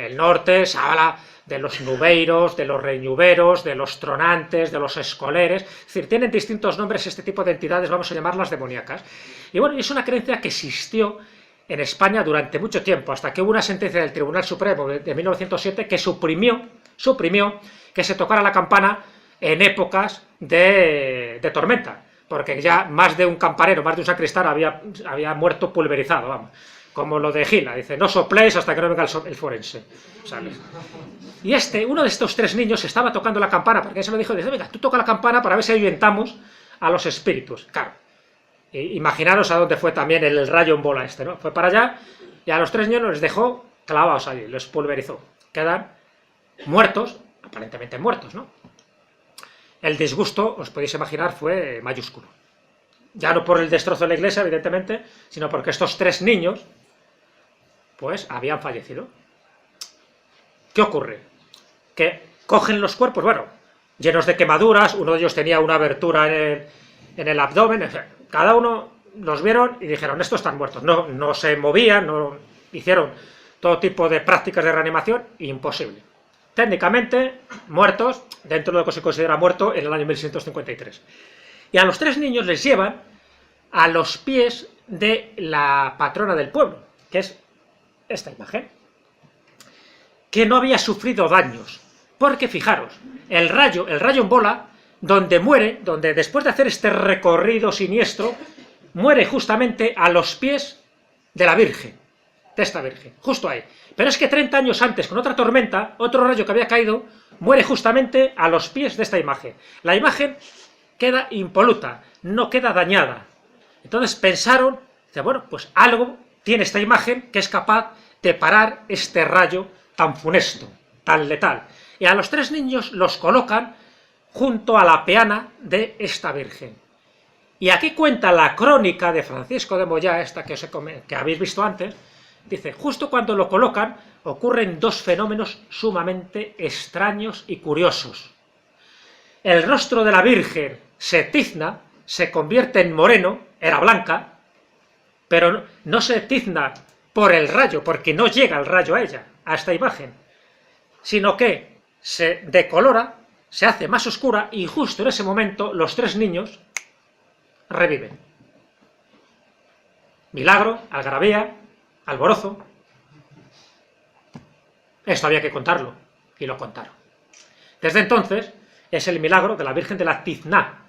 el norte se habla de los nubeiros, de los reñuveros, de los tronantes, de los escoleres, es decir, tienen distintos nombres este tipo de entidades, vamos a llamarlas demoníacas. Y bueno, es una creencia que existió en España durante mucho tiempo, hasta que hubo una sentencia del Tribunal Supremo de 1907 que suprimió que se tocara la campana en épocas de tormenta, porque ya más de un campanero, más de un sacristán había muerto pulverizado, vamos. Como lo de Gila, dice, no sopléis hasta que no venga el forense, ¿sabes? Y uno de estos 3 niños estaba tocando la campana, porque se lo dijo, dice, venga, tú toca la campana para ver si ahuyentamos a los espíritus. Claro, imaginaros a dónde fue también el rayo en bola ¿no? Fue para allá, y a los 3 niños los dejó clavados allí, los pulverizó. Quedan muertos, aparentemente muertos, ¿no? El disgusto, os podéis imaginar, fue mayúsculo. Ya no por el destrozo de la iglesia, evidentemente, sino porque estos 3 niños, pues, habían fallecido. ¿Qué ocurre? Que cogen los cuerpos, bueno, llenos de quemaduras, uno de ellos tenía una abertura en el abdomen, en fin, cada uno los vieron y dijeron, estos están muertos. No se movían, no hicieron todo tipo de prácticas de reanimación, imposible. Técnicamente, muertos, dentro de lo que se considera muerto, en el año 1653. Y a los 3 niños les llevan a los pies de la patrona del pueblo, que es esta imagen, que no había sufrido daños, porque fijaros, el rayo en bola, donde después de hacer este recorrido siniestro, muere justamente a los pies de la Virgen, de esta Virgen, justo ahí. Pero es que 30 años antes, con otra tormenta, otro rayo que había caído, muere justamente a los pies de esta imagen. La imagen queda impoluta, no queda dañada. Entonces pensaron, bueno, pues algo tiene esta imagen que es capaz de parar este rayo tan funesto, tan letal. Y a los 3 niños los colocan junto a la peana de esta Virgen. Y aquí cuenta la crónica de Francisco de Moyá, esta que habéis visto antes, dice, justo cuando lo colocan, ocurren 2 fenómenos sumamente extraños y curiosos. El rostro de la Virgen se tizna, se convierte en moreno, era blanca, pero no se tizna por el rayo, porque no llega el rayo a ella, a esta imagen, sino que se decolora, se hace más oscura, y justo en ese momento los 3 niños reviven. Milagro, algarabía, alborozo. Esto había que contarlo, y lo contaron. Desde entonces es el milagro de la Virgen de la Tizná,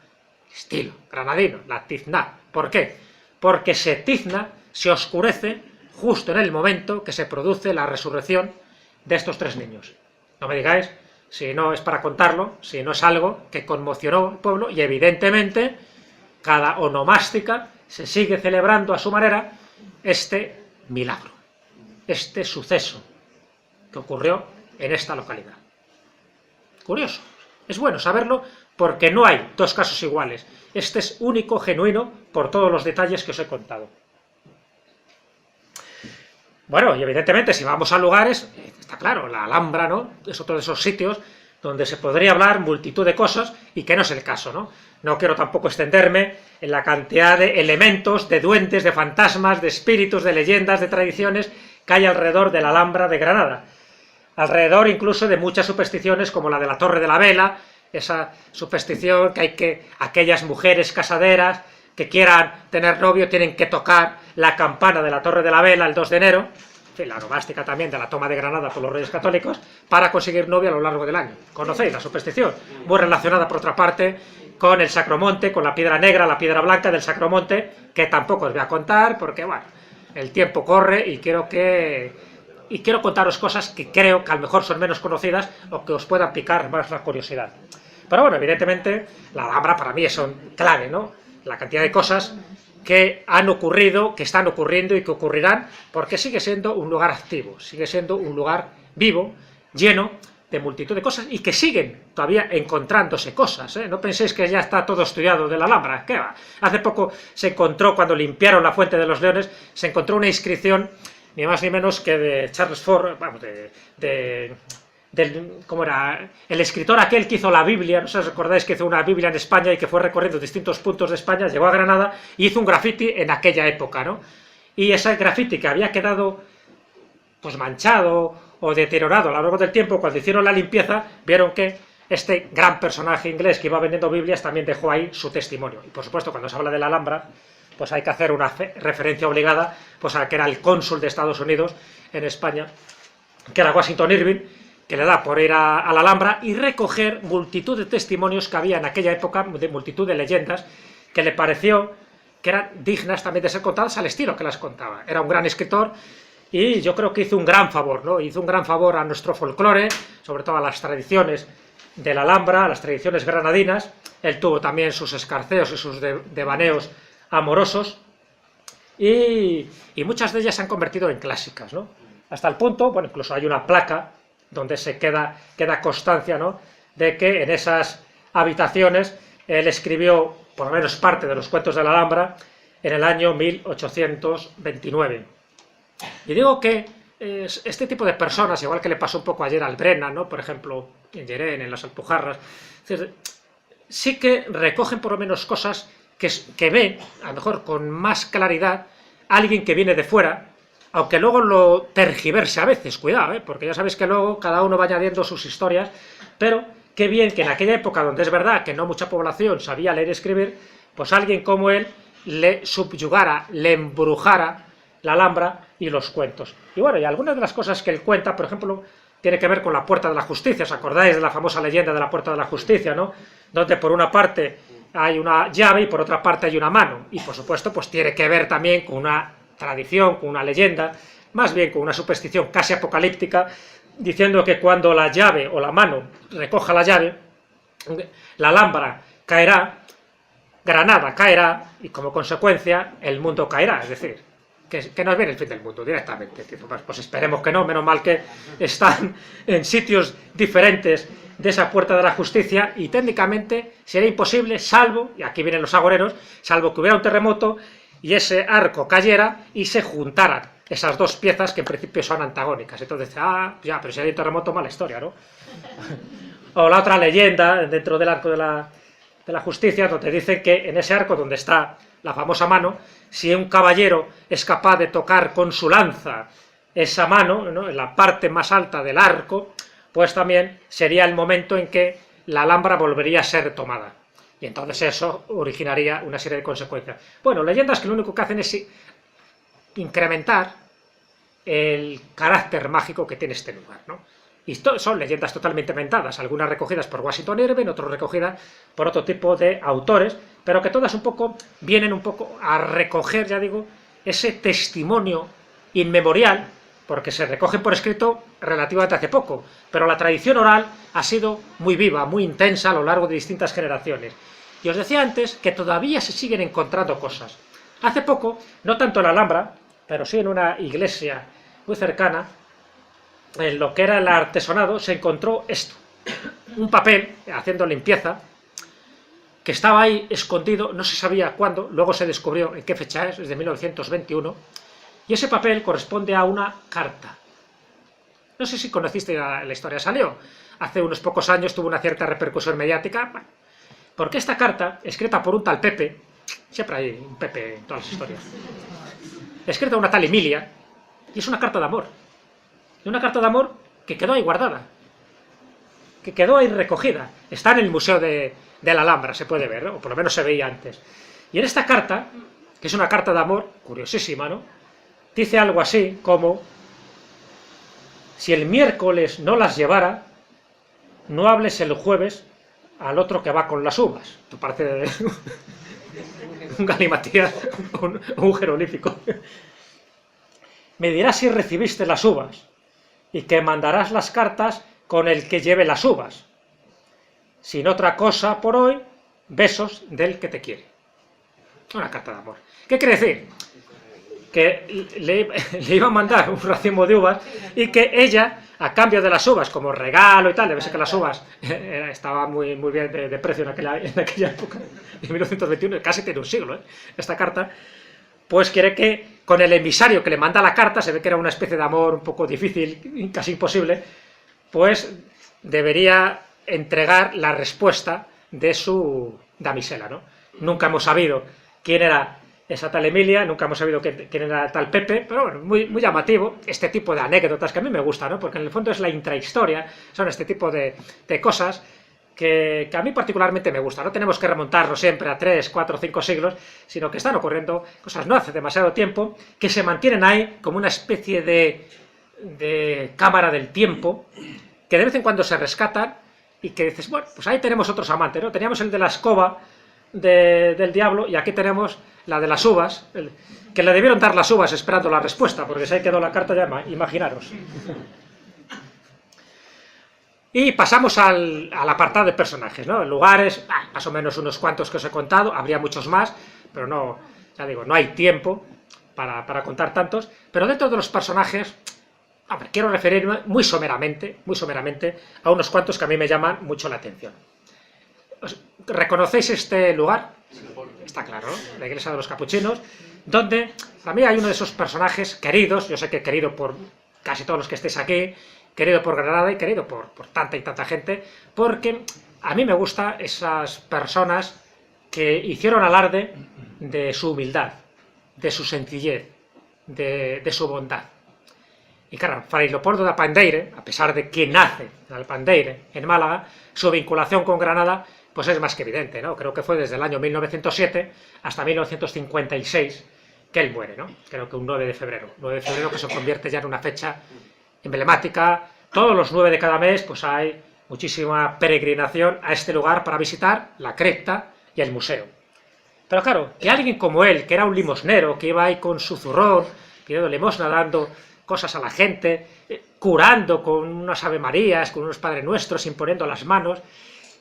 estilo granadino, la Tizná. ¿Por qué? Porque se tizna, se oscurece justo en el momento que se produce la resurrección de estos 3 niños. No me digáis si no es para contarlo, si no es algo que conmocionó al pueblo, y evidentemente cada onomástica se sigue celebrando a su manera este milagro, este suceso que ocurrió en esta localidad. Curioso, es bueno saberlo porque no hay 2 casos iguales. Este es único, genuino, por todos los detalles que os he contado. Bueno, y evidentemente si vamos a lugares, está claro, la Alhambra, ¿no? Es otro de esos sitios donde se podría hablar multitud de cosas y que no es el caso, ¿no? No quiero tampoco extenderme en la cantidad de elementos, de duendes, de fantasmas, de espíritus, de leyendas, de tradiciones que hay alrededor de la Alhambra de Granada. Alrededor incluso de muchas supersticiones como la de la Torre de la Vela, esa superstición que aquellas mujeres casaderas que quieran tener novio tienen que tocar la campana de la Torre de la Vela el 2 de enero, la onomástica también de la toma de Granada por los Reyes Católicos, para conseguir novio a lo largo del año. ¿Conocéis la superstición? Muy relacionada, por otra parte, con el Sacromonte, con la piedra negra, la piedra blanca del Sacromonte, que tampoco os voy a contar, porque, bueno, el tiempo corre y quiero contaros cosas que creo que a lo mejor son menos conocidas o que os puedan picar más la curiosidad. Pero bueno, evidentemente, la Alhambra para mí es clave, ¿no? La cantidad de cosas que han ocurrido, que están ocurriendo y que ocurrirán, porque sigue siendo un lugar activo, sigue siendo un lugar vivo, lleno de multitud de cosas y que siguen todavía encontrándose cosas, ¿eh? No penséis que ya está todo estudiado de la Alhambra, ¿qué va? Hace poco se encontró, cuando limpiaron la Fuente de los Leones, se encontró una inscripción, ni más ni menos que de Charles Fort, vamos, ¿cómo era? El escritor aquel que hizo la Biblia, no sé si os recordáis que hizo una Biblia en España y que fue recorriendo distintos puntos de España, llegó a Granada y hizo un grafiti en aquella época, ¿no? Y ese grafiti que había quedado pues manchado o deteriorado a lo largo del tiempo, cuando hicieron la limpieza, vieron que este gran personaje inglés que iba vendiendo Biblias también dejó ahí su testimonio. Y por supuesto, cuando se habla de la Alhambra, pues hay que hacer una referencia obligada pues a que era el cónsul de Estados Unidos en España, que era Washington Irving, que le da por ir a la Alhambra y recoger multitud de testimonios que había en aquella época, de multitud de leyendas, que le pareció que eran dignas también de ser contadas al estilo que las contaba. Era un gran escritor y yo creo que hizo un gran favor, ¿no? Hizo un gran favor a nuestro folclore, sobre todo a las tradiciones de la Alhambra, a las tradiciones granadinas. Él tuvo también sus escarceos y sus devaneos amorosos, y muchas de ellas se han convertido en clásicas, ¿no? Hasta el punto, bueno, incluso hay una placa donde se queda constancia, ¿no?, de que en esas habitaciones él escribió por lo menos parte de los cuentos de la Alhambra en el año 1829. Y digo que este tipo de personas, igual que le pasó un poco ayer al Brennan, ¿no?, por ejemplo, en Jerén, en las Alpujarras, sí que recogen por lo menos cosas que ven, a lo mejor con más claridad, alguien que viene de fuera, aunque luego lo tergiverse a veces, cuidado, porque ya sabéis que luego cada uno va añadiendo sus historias, pero qué bien que en aquella época, donde es verdad que no mucha población sabía leer y escribir, pues alguien como él le subyugara, le embrujara la Alhambra y los cuentos. Y bueno, y algunas de las cosas que él cuenta, por ejemplo, tiene que ver con la Puerta de la Justicia. ¿Os acordáis de la famosa leyenda de la Puerta de la Justicia, no? Donde por una parte hay una llave y por otra parte hay una mano. Y por supuesto, pues tiene que ver también con una tradición, con una leyenda, más bien con una superstición casi apocalíptica, diciendo que cuando la llave o la mano recoja la llave, la Alhambra caerá, Granada caerá y como consecuencia el mundo caerá. Es decir, que nos viene el fin del mundo directamente. Pues esperemos que no, menos mal que están en sitios diferentes de esa Puerta de la Justicia, y técnicamente sería imposible, salvo, y aquí vienen los agoreros, salvo que hubiera un terremoto y ese arco cayera y se juntaran esas dos piezas que en principio son antagónicas. Entonces, ya, pero si hay un terremoto, mala historia, ¿no? O la otra leyenda dentro del arco de la Justicia, donde dicen que en ese arco donde está la famosa mano, si un caballero es capaz de tocar con su lanza esa mano, ¿no?, en la parte más alta del arco, pues también sería el momento en que la Alhambra volvería a ser tomada. Y entonces eso originaría una serie de consecuencias. Bueno, leyendas que lo único que hacen es incrementar el carácter mágico que tiene este lugar, ¿no? Y son leyendas totalmente inventadas, algunas recogidas por Washington Irving, otras recogidas por otro tipo de autores, pero que todas un poco vienen un poco a recoger, ya digo, ese testimonio inmemorial, porque se recoge por escrito relativamente hace poco, pero la tradición oral ha sido muy viva, muy intensa a lo largo de distintas generaciones. Y os decía antes que todavía se siguen encontrando cosas. Hace poco, no tanto en la Alhambra, pero sí en una iglesia muy cercana, en lo que era el artesonado, se encontró esto, un papel, haciendo limpieza, que estaba ahí escondido, no se sabía cuándo, luego se descubrió en qué fecha es de 1921, y ese papel corresponde a una carta. No sé si conociste la historia, salió hace unos pocos años, tuvo una cierta repercusión mediática, porque esta carta, escrita por un tal Pepe, siempre hay un Pepe en todas las historias, escrita una tal Emilia, y es una carta de amor. Y una carta de amor que quedó ahí guardada, que quedó ahí recogida. Está en el Museo de la Alhambra, se puede ver, ¿no?, o por lo menos se veía antes. Y en esta carta, que es una carta de amor, curiosísima, ¿no?, dice algo así como: si el miércoles no las llevara, no hables el jueves al otro que va con las uvas. Esto parece un galimatías, un jeroglífico. Me dirás si recibiste las uvas, y que mandarás las cartas con el que lleve las uvas. Sin otra cosa por hoy, besos del que te quiere. Una carta de amor. ¿Qué quiere decir? Que le iba a mandar un racimo de uvas y que ella, a cambio de las uvas, como regalo y tal, debe ser que las uvas estaban muy bien de precio en aquella época, en 1921, casi tiene un siglo, esta carta, pues quiere que con el emisario que le manda la carta, se ve que era una especie de amor un poco difícil, casi imposible, pues debería entregar la respuesta de su damisela, ¿no? Nunca hemos sabido quién era esa tal Emilia, nunca hemos sabido quién era tal Pepe, pero bueno, muy llamativo este tipo de anécdotas que a mí me gustan, ¿no? Porque en el fondo es la intrahistoria, son este tipo de cosas que a mí particularmente me gusta. No tenemos que remontarnos siempre a 3, 4, 5 siglos, sino que están ocurriendo cosas no hace demasiado tiempo, que se mantienen ahí como una especie de cámara del tiempo, que de vez en cuando se rescatan y que dices, bueno, pues ahí tenemos otros amantes, ¿no? Teníamos el de la escoba del diablo y aquí tenemos la de las uvas, que le debieron dar las uvas esperando la respuesta, porque se ahí quedó la carta ya, imaginaros. Y pasamos al apartado de personajes, ¿no? Lugares, más o menos unos cuantos que os he contado, habría muchos más, pero no, ya digo, no hay tiempo para contar tantos, pero dentro de los personajes, hombre, quiero referirme muy someramente a unos cuantos que a mí me llaman mucho la atención. ¿Reconocéis este lugar? Está claro, ¿no? La iglesia de los capuchinos, donde para mí hay uno de esos personajes queridos, yo sé que querido por casi todos los que estéis aquí, querido por Granada y querido por tanta y tanta gente, porque a mí me gustan esas personas que hicieron alarde de su humildad, de su sencillez, de su bondad. Y claro, Fray Leopoldo de Apandeire, a pesar de que nace en Alpandeire, en Málaga, su vinculación con Granada pues es más que evidente, ¿no? Creo que fue desde el año 1907 hasta 1956 que él muere, ¿no? Creo que un 9 de febrero. 9 de febrero que se convierte ya en una fecha emblemática. Todos los 9 de cada mes pues hay muchísima peregrinación a este lugar para visitar la cripta y el museo. Pero claro, que alguien como él, que era un limosnero, que iba ahí con su zurrón, pidiendo limosna, dando cosas a la gente, curando con unas Ave Marías, con unos Padre Nuestros, imponiendo las manos,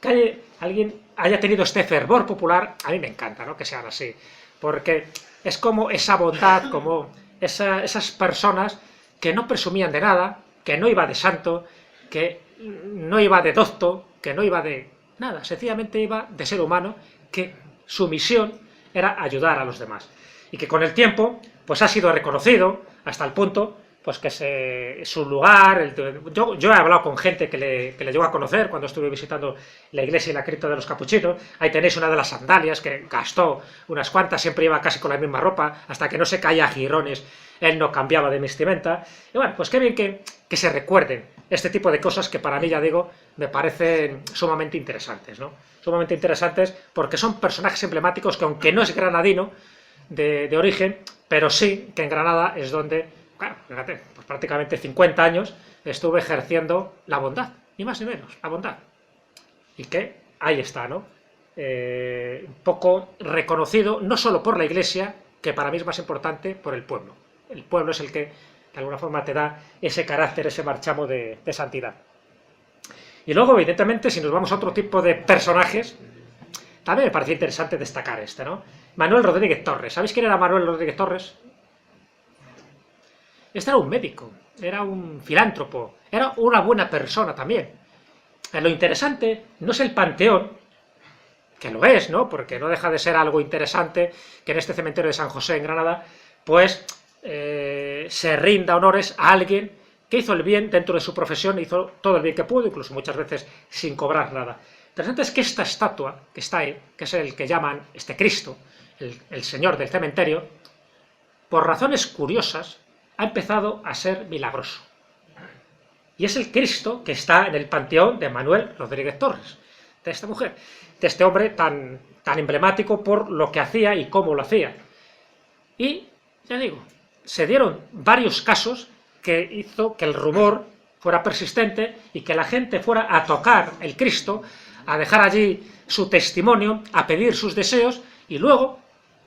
que alguien haya tenido este fervor popular, a mí me encanta, ¿no? Que sean así, porque es como esa bondad, como esas personas que no presumían de nada, que no iba de santo, que no iba de docto, que no iba de nada, sencillamente iba de ser humano, que su misión era ayudar a los demás. Y que con el tiempo, pues ha sido reconocido hasta el punto, pues que su lugar, yo he hablado con gente que le llegó a conocer cuando estuve visitando la iglesia y la cripta de los capuchinos. Ahí tenéis una de las sandalias que gastó unas cuantas, siempre iba casi con la misma ropa, hasta que no se caía a jirones, él no cambiaba de vestimenta. Y bueno, pues qué bien que se recuerden este tipo de cosas que para mí, ya digo, me parecen sumamente interesantes, ¿no? Sumamente interesantes porque son personajes emblemáticos que, aunque no es granadino de origen, pero sí que en Granada es donde, claro, fíjate, pues prácticamente 50 años estuve ejerciendo la bondad, ni más ni menos, la bondad. Y que ahí está, ¿no? Un poco reconocido, no solo por la iglesia, que para mí es más importante, por el pueblo. El pueblo es el que, de alguna forma, te da ese carácter, ese marchamo de santidad. Y luego, evidentemente, si nos vamos a otro tipo de personajes, también me parecía interesante destacar este, ¿no? Manuel Rodríguez Torres. ¿Sabéis quién era Manuel Rodríguez Torres? Este era un médico, era un filántropo, era una buena persona también. Lo interesante no es el panteón, que lo es, ¿no? Porque no deja de ser algo interesante que en este cementerio de San José, en Granada, pues se rinda honores a alguien que hizo el bien dentro de su profesión, hizo todo el bien que pudo, incluso muchas veces sin cobrar nada. Lo interesante es que esta estatua que está ahí, que es el que llaman este Cristo, el señor del cementerio, por razones curiosas, ha empezado a ser milagroso. Y es el Cristo que está en el panteón de Manuel Rodríguez Torres, de esta mujer, de este hombre tan emblemático por lo que hacía y cómo lo hacía. Y, ya digo, se dieron varios casos que hizo que el rumor fuera persistente y que la gente fuera a tocar el Cristo, a dejar allí su testimonio, a pedir sus deseos, y luego,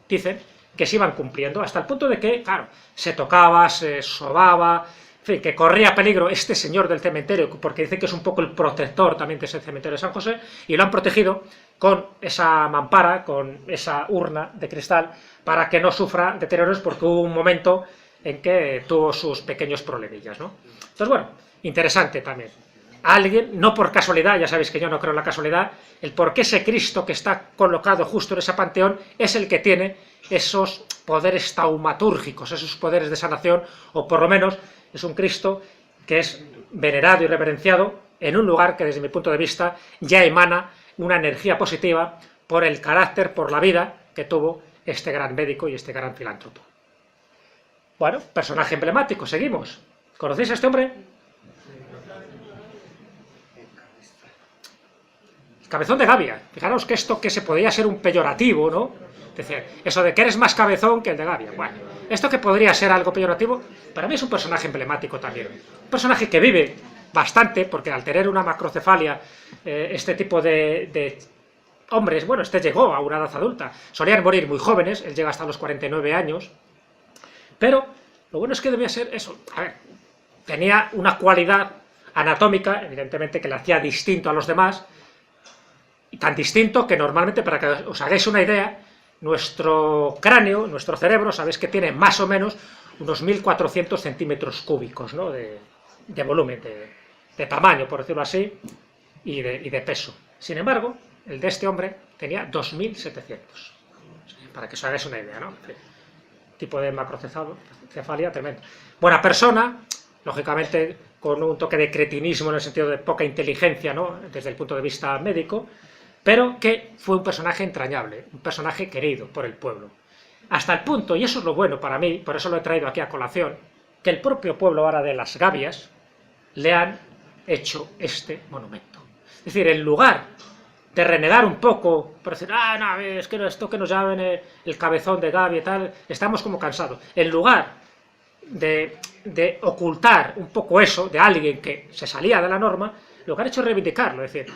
dicen, que se iban cumpliendo, hasta el punto de que, claro, se tocaba, se sobaba, en fin, que corría peligro este señor del cementerio, porque dice que es un poco el protector también de ese cementerio de San José, y lo han protegido con esa mampara, con esa urna de cristal, para que no sufra deterioros, porque hubo un momento en que tuvo sus pequeños problemillas, ¿no? Entonces, bueno, interesante también. Alguien, no por casualidad, ya sabéis que yo no creo en la casualidad, el por qué ese Cristo que está colocado justo en ese panteón es el que tiene esos poderes taumatúrgicos, esos poderes de sanación, o por lo menos es un Cristo que es venerado y reverenciado en un lugar que desde mi punto de vista ya emana una energía positiva por el carácter, por la vida que tuvo este gran médico y este gran filántropo. Bueno, personaje emblemático, seguimos. ¿Conocéis a este hombre? cabezón de gavia. Fijaros que esto que se podría ser un peyorativo, ¿no? Es decir, eso de que eres más cabezón que el de gavia. Bueno, esto que podría ser algo peyorativo, para mí es un personaje emblemático también. Un personaje que vive bastante, porque al tener una macrocefalia, este tipo de hombres, bueno, este llegó a una edad adulta, solían morir muy jóvenes, él llega hasta los 49 años, pero lo bueno es que debía ser eso. A ver, tenía una cualidad anatómica, evidentemente, que le hacía distinto a los demás, y tan distinto que normalmente, para que os hagáis una idea, nuestro cráneo, nuestro cerebro, sabéis que tiene más o menos unos 1400 centímetros cúbicos, ¿no? de volumen, de tamaño, por decirlo así, y de peso. Sin embargo, el de este hombre tenía 2700. Para que os hagáis una idea, ¿no? Tipo de macrocefalia tremendo. Buena persona, lógicamente con un toque de cretinismo en el sentido de poca inteligencia, ¿no? Desde el punto de vista médico, pero que fue un personaje entrañable, un personaje querido por el pueblo. Hasta el punto, y eso es lo bueno para mí, por eso lo he traído aquí a colación, que el propio pueblo ahora de las Gavias le han hecho este monumento. Es decir, en lugar de renegar un poco, por decir, no, es que esto que nos llamen el cabezón de Gavia y tal, estamos como cansados. En lugar de ocultar un poco eso de alguien que se salía de la norma, lo que han hecho es reivindicarlo. Es decir,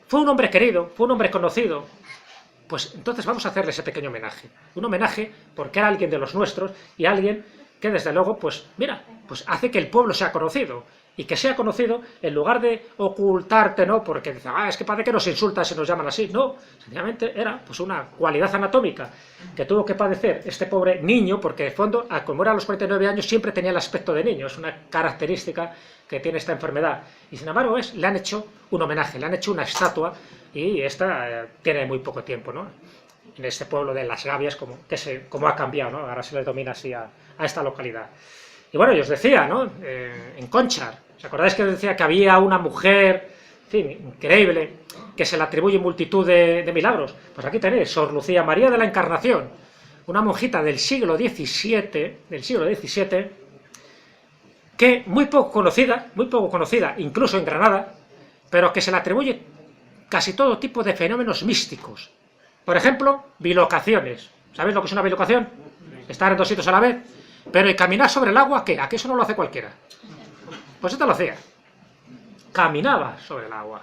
fue un hombre querido, fue un hombre conocido, pues entonces vamos a hacerle ese pequeño homenaje. Un homenaje porque era alguien de los nuestros y alguien que desde luego, pues mira, pues hace que el pueblo sea conocido. Y que sea conocido, en lugar de ocultarte, ¿no? Porque dicen, es que parece que nos insultan si nos llaman así. No, sencillamente era pues una cualidad anatómica que tuvo que padecer este pobre niño, porque de fondo, como era a los 49 años, siempre tenía el aspecto de niño. Es una característica que tiene esta enfermedad. Y sin embargo, le han hecho un homenaje, le han hecho una estatua, y esta tiene muy poco tiempo, ¿no? En este pueblo de Las Gavias, como ha cambiado, ¿no? Ahora se le domina así a esta localidad. Y bueno, yo os decía, ¿no? En Conchar, ¿os acordáis que os decía que había una mujer, en fin, increíble, que se le atribuye multitud de milagros? Pues aquí tenéis, Sor Lucía María de la Encarnación, una monjita del siglo XVII, que muy poco conocida, incluso en Granada, pero que se le atribuye casi todo tipo de fenómenos místicos. Por ejemplo, bilocaciones. ¿Sabéis lo que es una bilocación? Estar en dos sitios a la vez. Pero y caminar sobre el agua, ¿qué? ¿A qué eso no lo hace cualquiera? Pues esto lo hacía. Caminaba sobre el agua.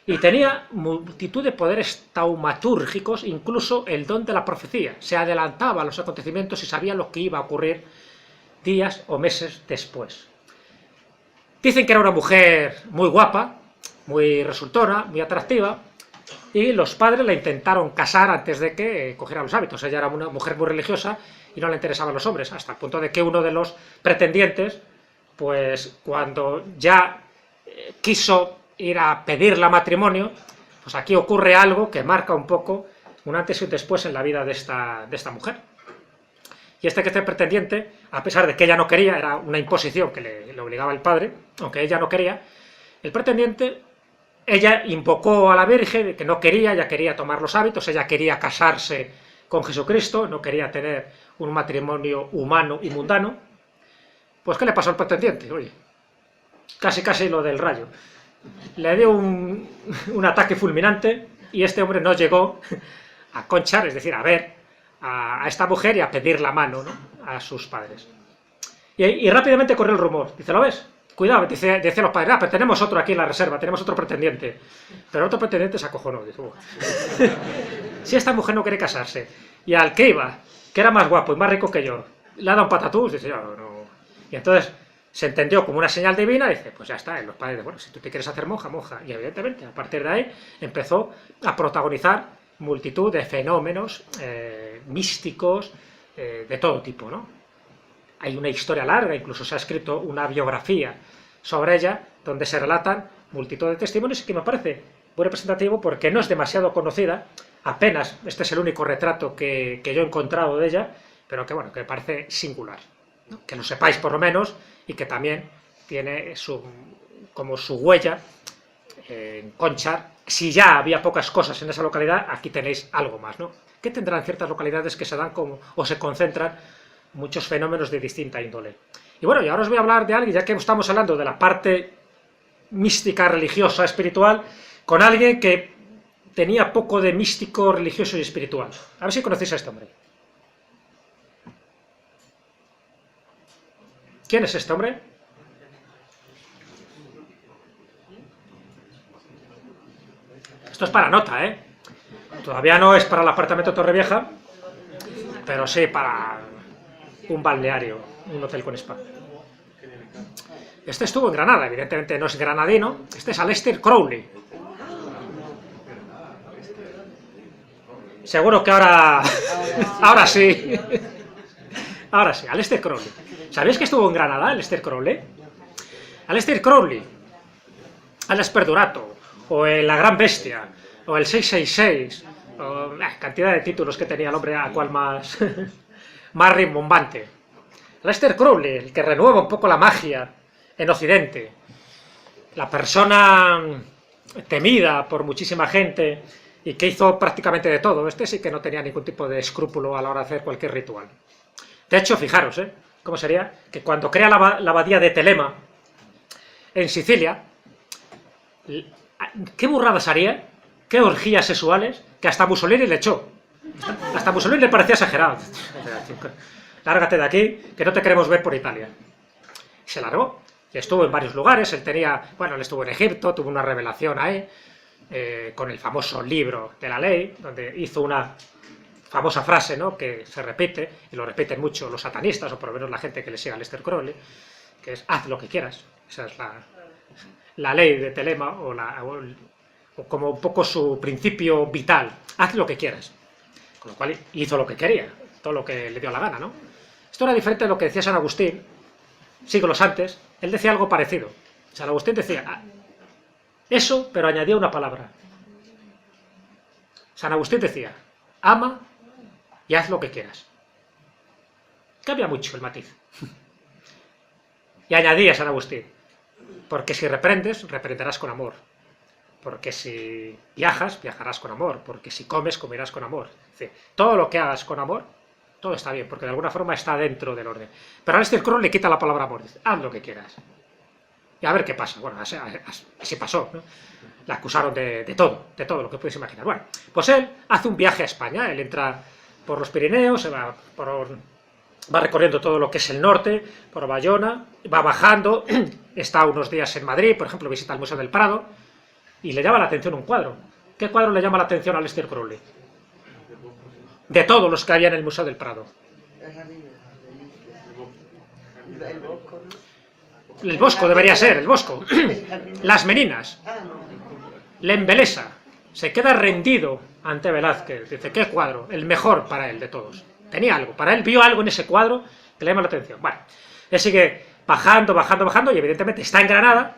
Y tenía multitud de poderes taumatúrgicos, incluso el don de la profecía. Se adelantaba a los acontecimientos y sabía lo que iba a ocurrir días o meses después. Dicen que era una mujer muy guapa, muy resultona, muy atractiva, y los padres la intentaron casar antes de que cogiera los hábitos. Ella era una mujer muy religiosa y no le interesaban los hombres, hasta el punto de que uno de los pretendientes, pues cuando ya quiso ir a pedirla matrimonio, pues aquí ocurre algo que marca un poco un antes y un después en la vida de esta mujer. Y este pretendiente, a pesar de que ella no quería, era una imposición que le obligaba el padre, aunque ella no quería, el pretendiente, ella invocó a la Virgen, que no quería, ella quería tomar los hábitos, ella quería casarse con Jesucristo, no quería tener un matrimonio humano y mundano. Pues ¿qué le pasó al pretendiente? Oye, casi lo del rayo. Le dio un ataque fulminante y este hombre no llegó a Conchar, es decir, a ver a esta mujer y a pedir la mano, ¿no?, a sus padres. Y rápidamente corrió el rumor. Dice, ¿lo ves? Cuidado, dice los padres, pero tenemos otro aquí en la reserva, tenemos otro pretendiente. Pero el otro pretendiente se acojonó. Dice, si esta mujer no quiere casarse, y al que iba, que era más guapo y más rico que yo, le ha dado un patatús, dice, yo no. Y entonces se entendió como una señal divina, y dice, pues ya está, los padres, bueno, si tú te quieres hacer monja, monja. Y evidentemente, a partir de ahí, empezó a protagonizar multitud de fenómenos místicos de todo tipo, ¿no? Hay una historia larga, incluso se ha escrito una biografía sobre ella, donde se relatan multitud de testimonios y que me parece muy representativo porque no es demasiado conocida, apenas, este es el único retrato que yo he encontrado de ella, pero que bueno, que me parece singular, ¿no? Que lo sepáis por lo menos y que también tiene como su huella en Conchar. Si ya había pocas cosas en esa localidad, aquí tenéis algo más, ¿no? ¿Qué tendrán ciertas localidades que se dan como, o se concentran muchos fenómenos de distinta índole? Y bueno, y ahora os voy a hablar de alguien, ya que estamos hablando de la parte mística, religiosa, espiritual, con alguien que tenía poco de místico, religioso y espiritual. A ver si conocéis a este hombre. ¿Quién es este hombre? Esto es para nota, ¿eh? Todavía no es para el apartamento Torrevieja, pero sí para un balneario, un hotel con spa. Este estuvo en Granada, evidentemente no es granadino. Este es Aleister Crowley. Seguro que ahora... ahora sí. Ahora sí, Aleister Crowley. ¿Sabéis que estuvo en Granada, Aleister Crowley? Aleister Crowley, Alex Perdurato, o La Gran Bestia, o el 666, o cantidad de títulos que tenía el hombre, a cual más, más rimbombante. Aleister Crowley, el que renueva un poco la magia en Occidente, la persona temida por muchísima gente y que hizo prácticamente de todo. Este sí que no tenía ningún tipo de escrúpulo a la hora de hacer cualquier ritual. De hecho, fijaros, cómo sería que cuando crea la abadía de Telema en Sicilia, qué burradas haría, qué orgías sexuales, que hasta Mussolini le echó. Hasta Mussolini le parecía exagerado. Lárgate de aquí, que no te queremos ver por Italia. Y se largó. Y estuvo en varios lugares. Él tenía, bueno, él estuvo en Egipto, tuvo una revelación ahí, con el famoso libro de la ley, donde hizo una famosa frase, ¿no?, que se repite, y lo repiten mucho los satanistas, o por lo menos la gente que le sigue a Aleister Crowley, que es haz lo que quieras. Esa es la ley de Telema, o como un poco su principio vital. Haz lo que quieras. Con lo cual hizo lo que quería, todo lo que le dio la gana, ¿no? Esto era diferente de lo que decía San Agustín, siglos antes. Él decía algo parecido. San Agustín decía eso, pero añadía una palabra. San Agustín decía, ama y haz lo que quieras. Cambia mucho el matiz. Y añadía San Agustín, porque si reprendes, reprenderás con amor. Porque si viajas, viajarás con amor. Porque si comes, comerás con amor. Es decir, todo lo que hagas con amor, todo está bien, porque de alguna forma está dentro del orden. Pero a Aleister Crowley le quita la palabra amor. Dice, haz lo que quieras. Y a ver qué pasa. Bueno, así pasó, ¿no? Le acusaron de todo lo que puedes imaginar. Bueno, pues él hace un viaje a España. Él entra por los Pirineos, va recorriendo todo lo que es el norte, por Bayona, va bajando, está unos días en Madrid, por ejemplo, visita el Museo del Prado, y le llama la atención un cuadro. ¿Qué cuadro le llama la atención a Aleister Crowley? De todos los que había en el Museo del Prado. El Bosco debería ser, el Bosco. Las Meninas. Le embelesa. Se queda rendido ante Velázquez. Dice, ¿qué cuadro? El mejor para él de todos. Tenía algo. Para él vio algo en ese cuadro que le llama la atención. Bueno, él sigue bajando, y evidentemente está en Granada,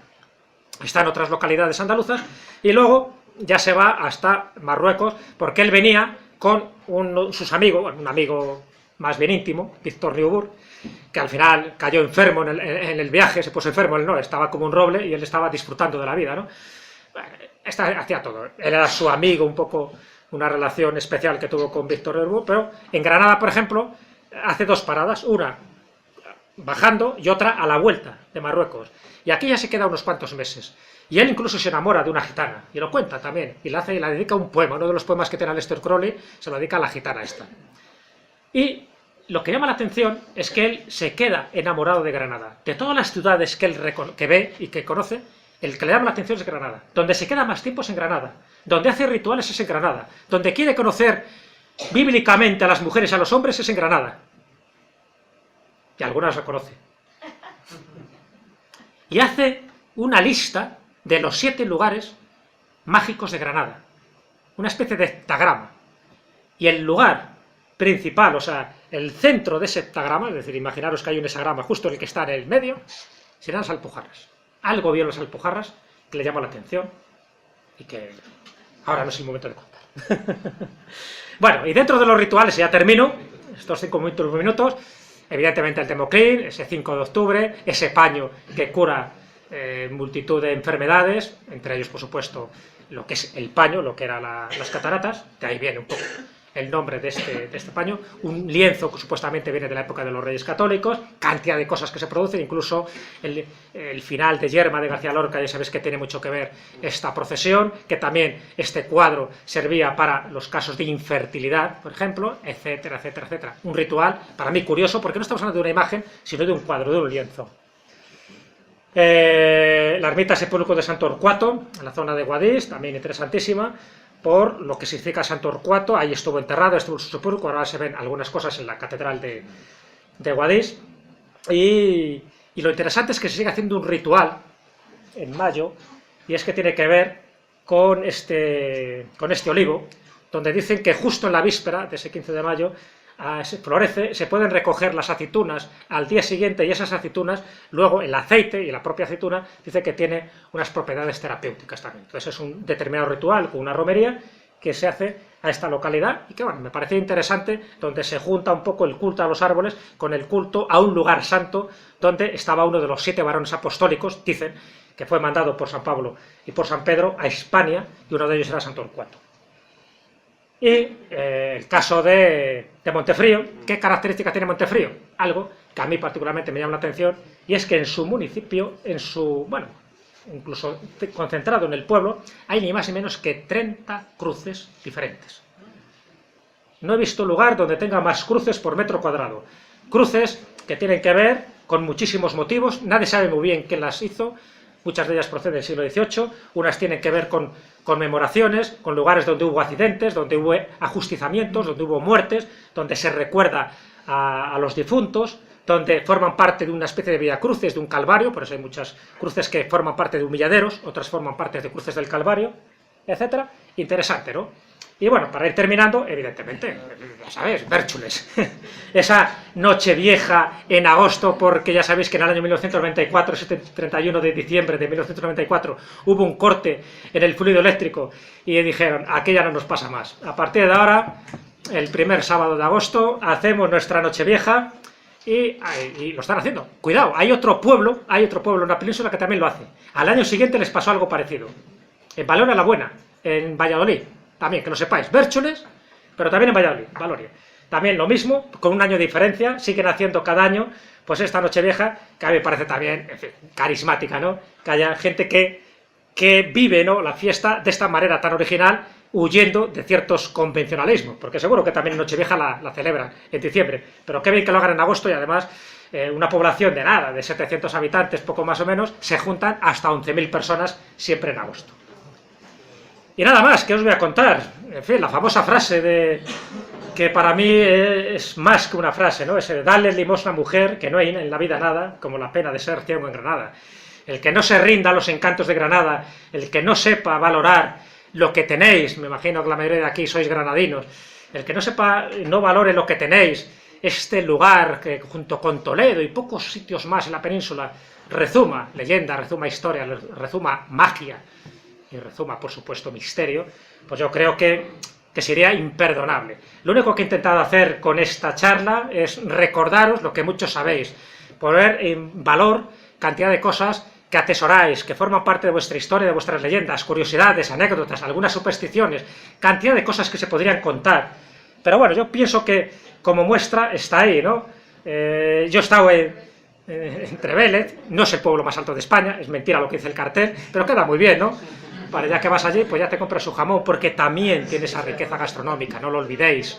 está en otras localidades andaluzas, y luego ya se va hasta Marruecos, porque él venía con sus amigos, bueno, un amigo más bien íntimo, Víctor Riubur, que al final cayó enfermo en el viaje, se puso enfermo, él no, estaba como un roble y él estaba disfrutando de la vida, ¿no? Hacía todo. Él era su amigo, un poco una relación especial que tuvo con Víctor Riubur, pero en Granada, por ejemplo, hace dos paradas, una bajando y otra a la vuelta de Marruecos. Y aquí ya se queda unos cuantos meses. Y él incluso se enamora de una gitana, y lo cuenta también, y le dedica un poema, uno de los poemas que tiene Aleister Crowley, se lo dedica a la gitana esta. Y lo que llama la atención es que él se queda enamorado de Granada. De todas las ciudades que él que ve y que conoce, el que le llama la atención es Granada. Donde se queda más tiempo es en Granada. Donde hace rituales es en Granada. Donde quiere conocer bíblicamente a las mujeres y a los hombres es en Granada. Y algunas lo conoce. Y hace una lista de los 7 lugares mágicos de Granada. Una especie de heptagrama. Y el lugar principal, o sea, el centro de ese heptagrama, es decir, imaginaros que hay un hexagrama justo el que está en el medio, serán las Alpujarras. Algo vio las Alpujarras que le llama la atención y que ahora no es el momento de contar. Bueno, y dentro de los rituales, ya termino, estos 5 minutos, evidentemente el Temoclín, ese 5 de octubre, ese paño que cura multitud de enfermedades, entre ellos, por supuesto, lo que es el paño, lo que eran las cataratas, de ahí viene un poco el nombre de este paño, un lienzo que supuestamente viene de la época de los Reyes Católicos, cantidad de cosas que se producen, incluso el final de Yerma de García Lorca, ya sabéis que tiene mucho que ver esta procesión, que también este cuadro servía para los casos de infertilidad, por ejemplo, etcétera, etcétera, etcétera. Un ritual, para mí curioso, porque no estamos hablando de una imagen, sino de un cuadro, de un lienzo. La ermita sepulcro de Santo Torcuato, en la zona de Guadix, también interesantísima, por lo que significa Santo Torcuato. Ahí estuvo enterrado, estuvo su sepulcro, ahora se ven algunas cosas en la catedral de Guadix. Y lo interesante es que se sigue haciendo un ritual en mayo, y es que tiene que ver con este olivo, donde dicen que justo en la víspera de ese 15 de mayo florece, se pueden recoger las aceitunas al día siguiente, y esas aceitunas, luego el aceite y la propia aceituna, dice que tiene unas propiedades terapéuticas también. Entonces es un determinado ritual con una romería que se hace a esta localidad, y que bueno, me parecía interesante, donde se junta un poco el culto a los árboles con el culto a un lugar santo, donde estaba uno de los 7 varones apostólicos, dicen, que fue mandado por San Pablo y por San Pedro a Hispania, y uno de ellos era Santo Torcuato. Y el caso de Montefrío. ¿Qué característica tiene Montefrío? Algo que a mí particularmente me llama la atención, y es que en su municipio, incluso concentrado en el pueblo, hay ni más ni menos que 30 cruces diferentes. No he visto lugar donde tenga más cruces por metro cuadrado. Cruces que tienen que ver con muchísimos motivos, nadie sabe muy bien quién las hizo. Muchas de ellas proceden del siglo XVIII, unas tienen que ver con conmemoraciones, con lugares donde hubo accidentes, donde hubo ajustizamientos, donde hubo muertes, donde se recuerda a los difuntos, donde forman parte de una especie de viacruces, de un calvario, por eso hay muchas cruces que forman parte de humilladeros, otras forman parte de cruces del calvario, etcétera. Interesante, ¿no? Y bueno, para ir terminando, evidentemente, ya sabéis, Bérchules. Esa noche vieja en agosto, porque ya sabéis que en el año 1994, ese 31 de diciembre de 1994, hubo un corte en el fluido eléctrico y dijeron, aquella no nos pasa más. A partir de ahora, el primer sábado de agosto, hacemos nuestra noche vieja y lo están haciendo. Cuidado, hay otro pueblo en la península que también lo hace. Al año siguiente les pasó algo parecido. En Valoria la Buena, en Valladolid. También, que lo sepáis, Bérchules, pero también en Valladolid, Valoria. También lo mismo, con un año de diferencia, siguen haciendo cada año, pues esta Nochevieja, que a mí me parece también, en fin, carismática, ¿no? Que haya gente que vive, ¿no?, la fiesta de esta manera tan original, huyendo de ciertos convencionalismos, porque seguro que también en Nochevieja la celebran en diciembre, pero qué bien que lo hagan en agosto, y además una población de 700 habitantes, poco más o menos, se juntan hasta 11.000 personas siempre en agosto. Y nada más, ¿qué os voy a contar? En fin, la famosa frase que para mí es más que una frase, ¿no? Ese de darle limosna a mujer, que no hay en la vida nada, como la pena de ser ciego en Granada. El que no se rinda a los encantos de Granada, el que no sepa valorar lo que tenéis, me imagino que la mayoría de aquí sois granadinos, el que no valore lo que tenéis, este lugar que junto con Toledo y pocos sitios más en la península, rezuma leyenda, rezuma historia, rezuma magia, y rezuma, por supuesto, misterio, pues yo creo que sería imperdonable. Lo único que he intentado hacer con esta charla es recordaros lo que muchos sabéis, poner en valor cantidad de cosas que atesoráis, que forman parte de vuestra historia, de vuestras leyendas, curiosidades, anécdotas, algunas supersticiones, cantidad de cosas que se podrían contar. Pero bueno, yo pienso que como muestra está ahí, ¿no? Yo he estado entre Vélez, no es el pueblo más alto de España, es mentira lo que dice el cartel, pero queda muy bien, ¿no? Vale, ya que vas allí, pues ya te compras su jamón, porque también tiene esa riqueza gastronómica, no lo olvidéis.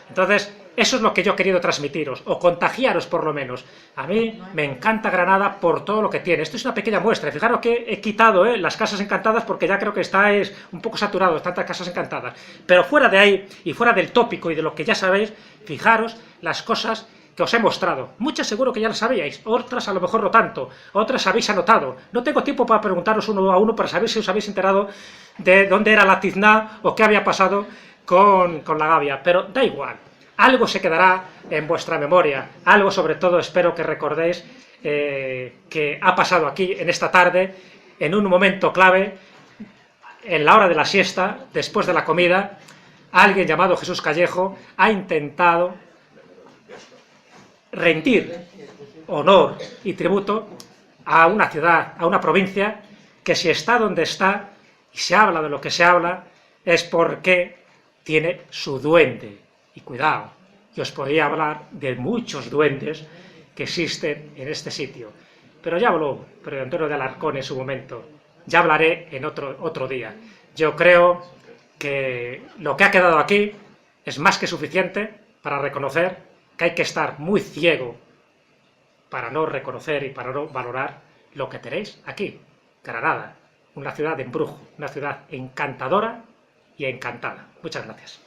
Entonces, eso es lo que yo he querido transmitiros, o contagiaros por lo menos. A mí me encanta Granada por todo lo que tiene. Esto es una pequeña muestra. Fijaros que he quitado las casas encantadas, porque ya creo que estáis un poco saturados, tantas casas encantadas. Pero fuera de ahí, y fuera del tópico y de lo que ya sabéis, fijaros las cosas que os he mostrado. Muchas seguro que ya las sabíais, otras a lo mejor no tanto, otras habéis anotado. No tengo tiempo para preguntaros uno a uno para saber si os habéis enterado de dónde era la Tizná o qué había pasado con la Gavia, pero da igual. Algo se quedará en vuestra memoria, algo sobre todo espero que recordéis que ha pasado aquí en esta tarde, en un momento clave, en la hora de la siesta, después de la comida. Alguien llamado Jesús Callejo ha intentado rendir honor y tributo a una ciudad, a una provincia, que si está donde está y se habla de lo que se habla, es porque tiene su duende. Y cuidado, yo os podría hablar de muchos duendes que existen en este sitio. Pero ya habló Fray Antonio de Alarcón en su momento. Ya hablaré en otro día. Yo creo que lo que ha quedado aquí es más que suficiente para reconocer que hay que estar muy ciego para no reconocer y para no valorar lo que tenéis aquí, Granada, una ciudad de embrujo, una ciudad encantadora y encantada. Muchas gracias.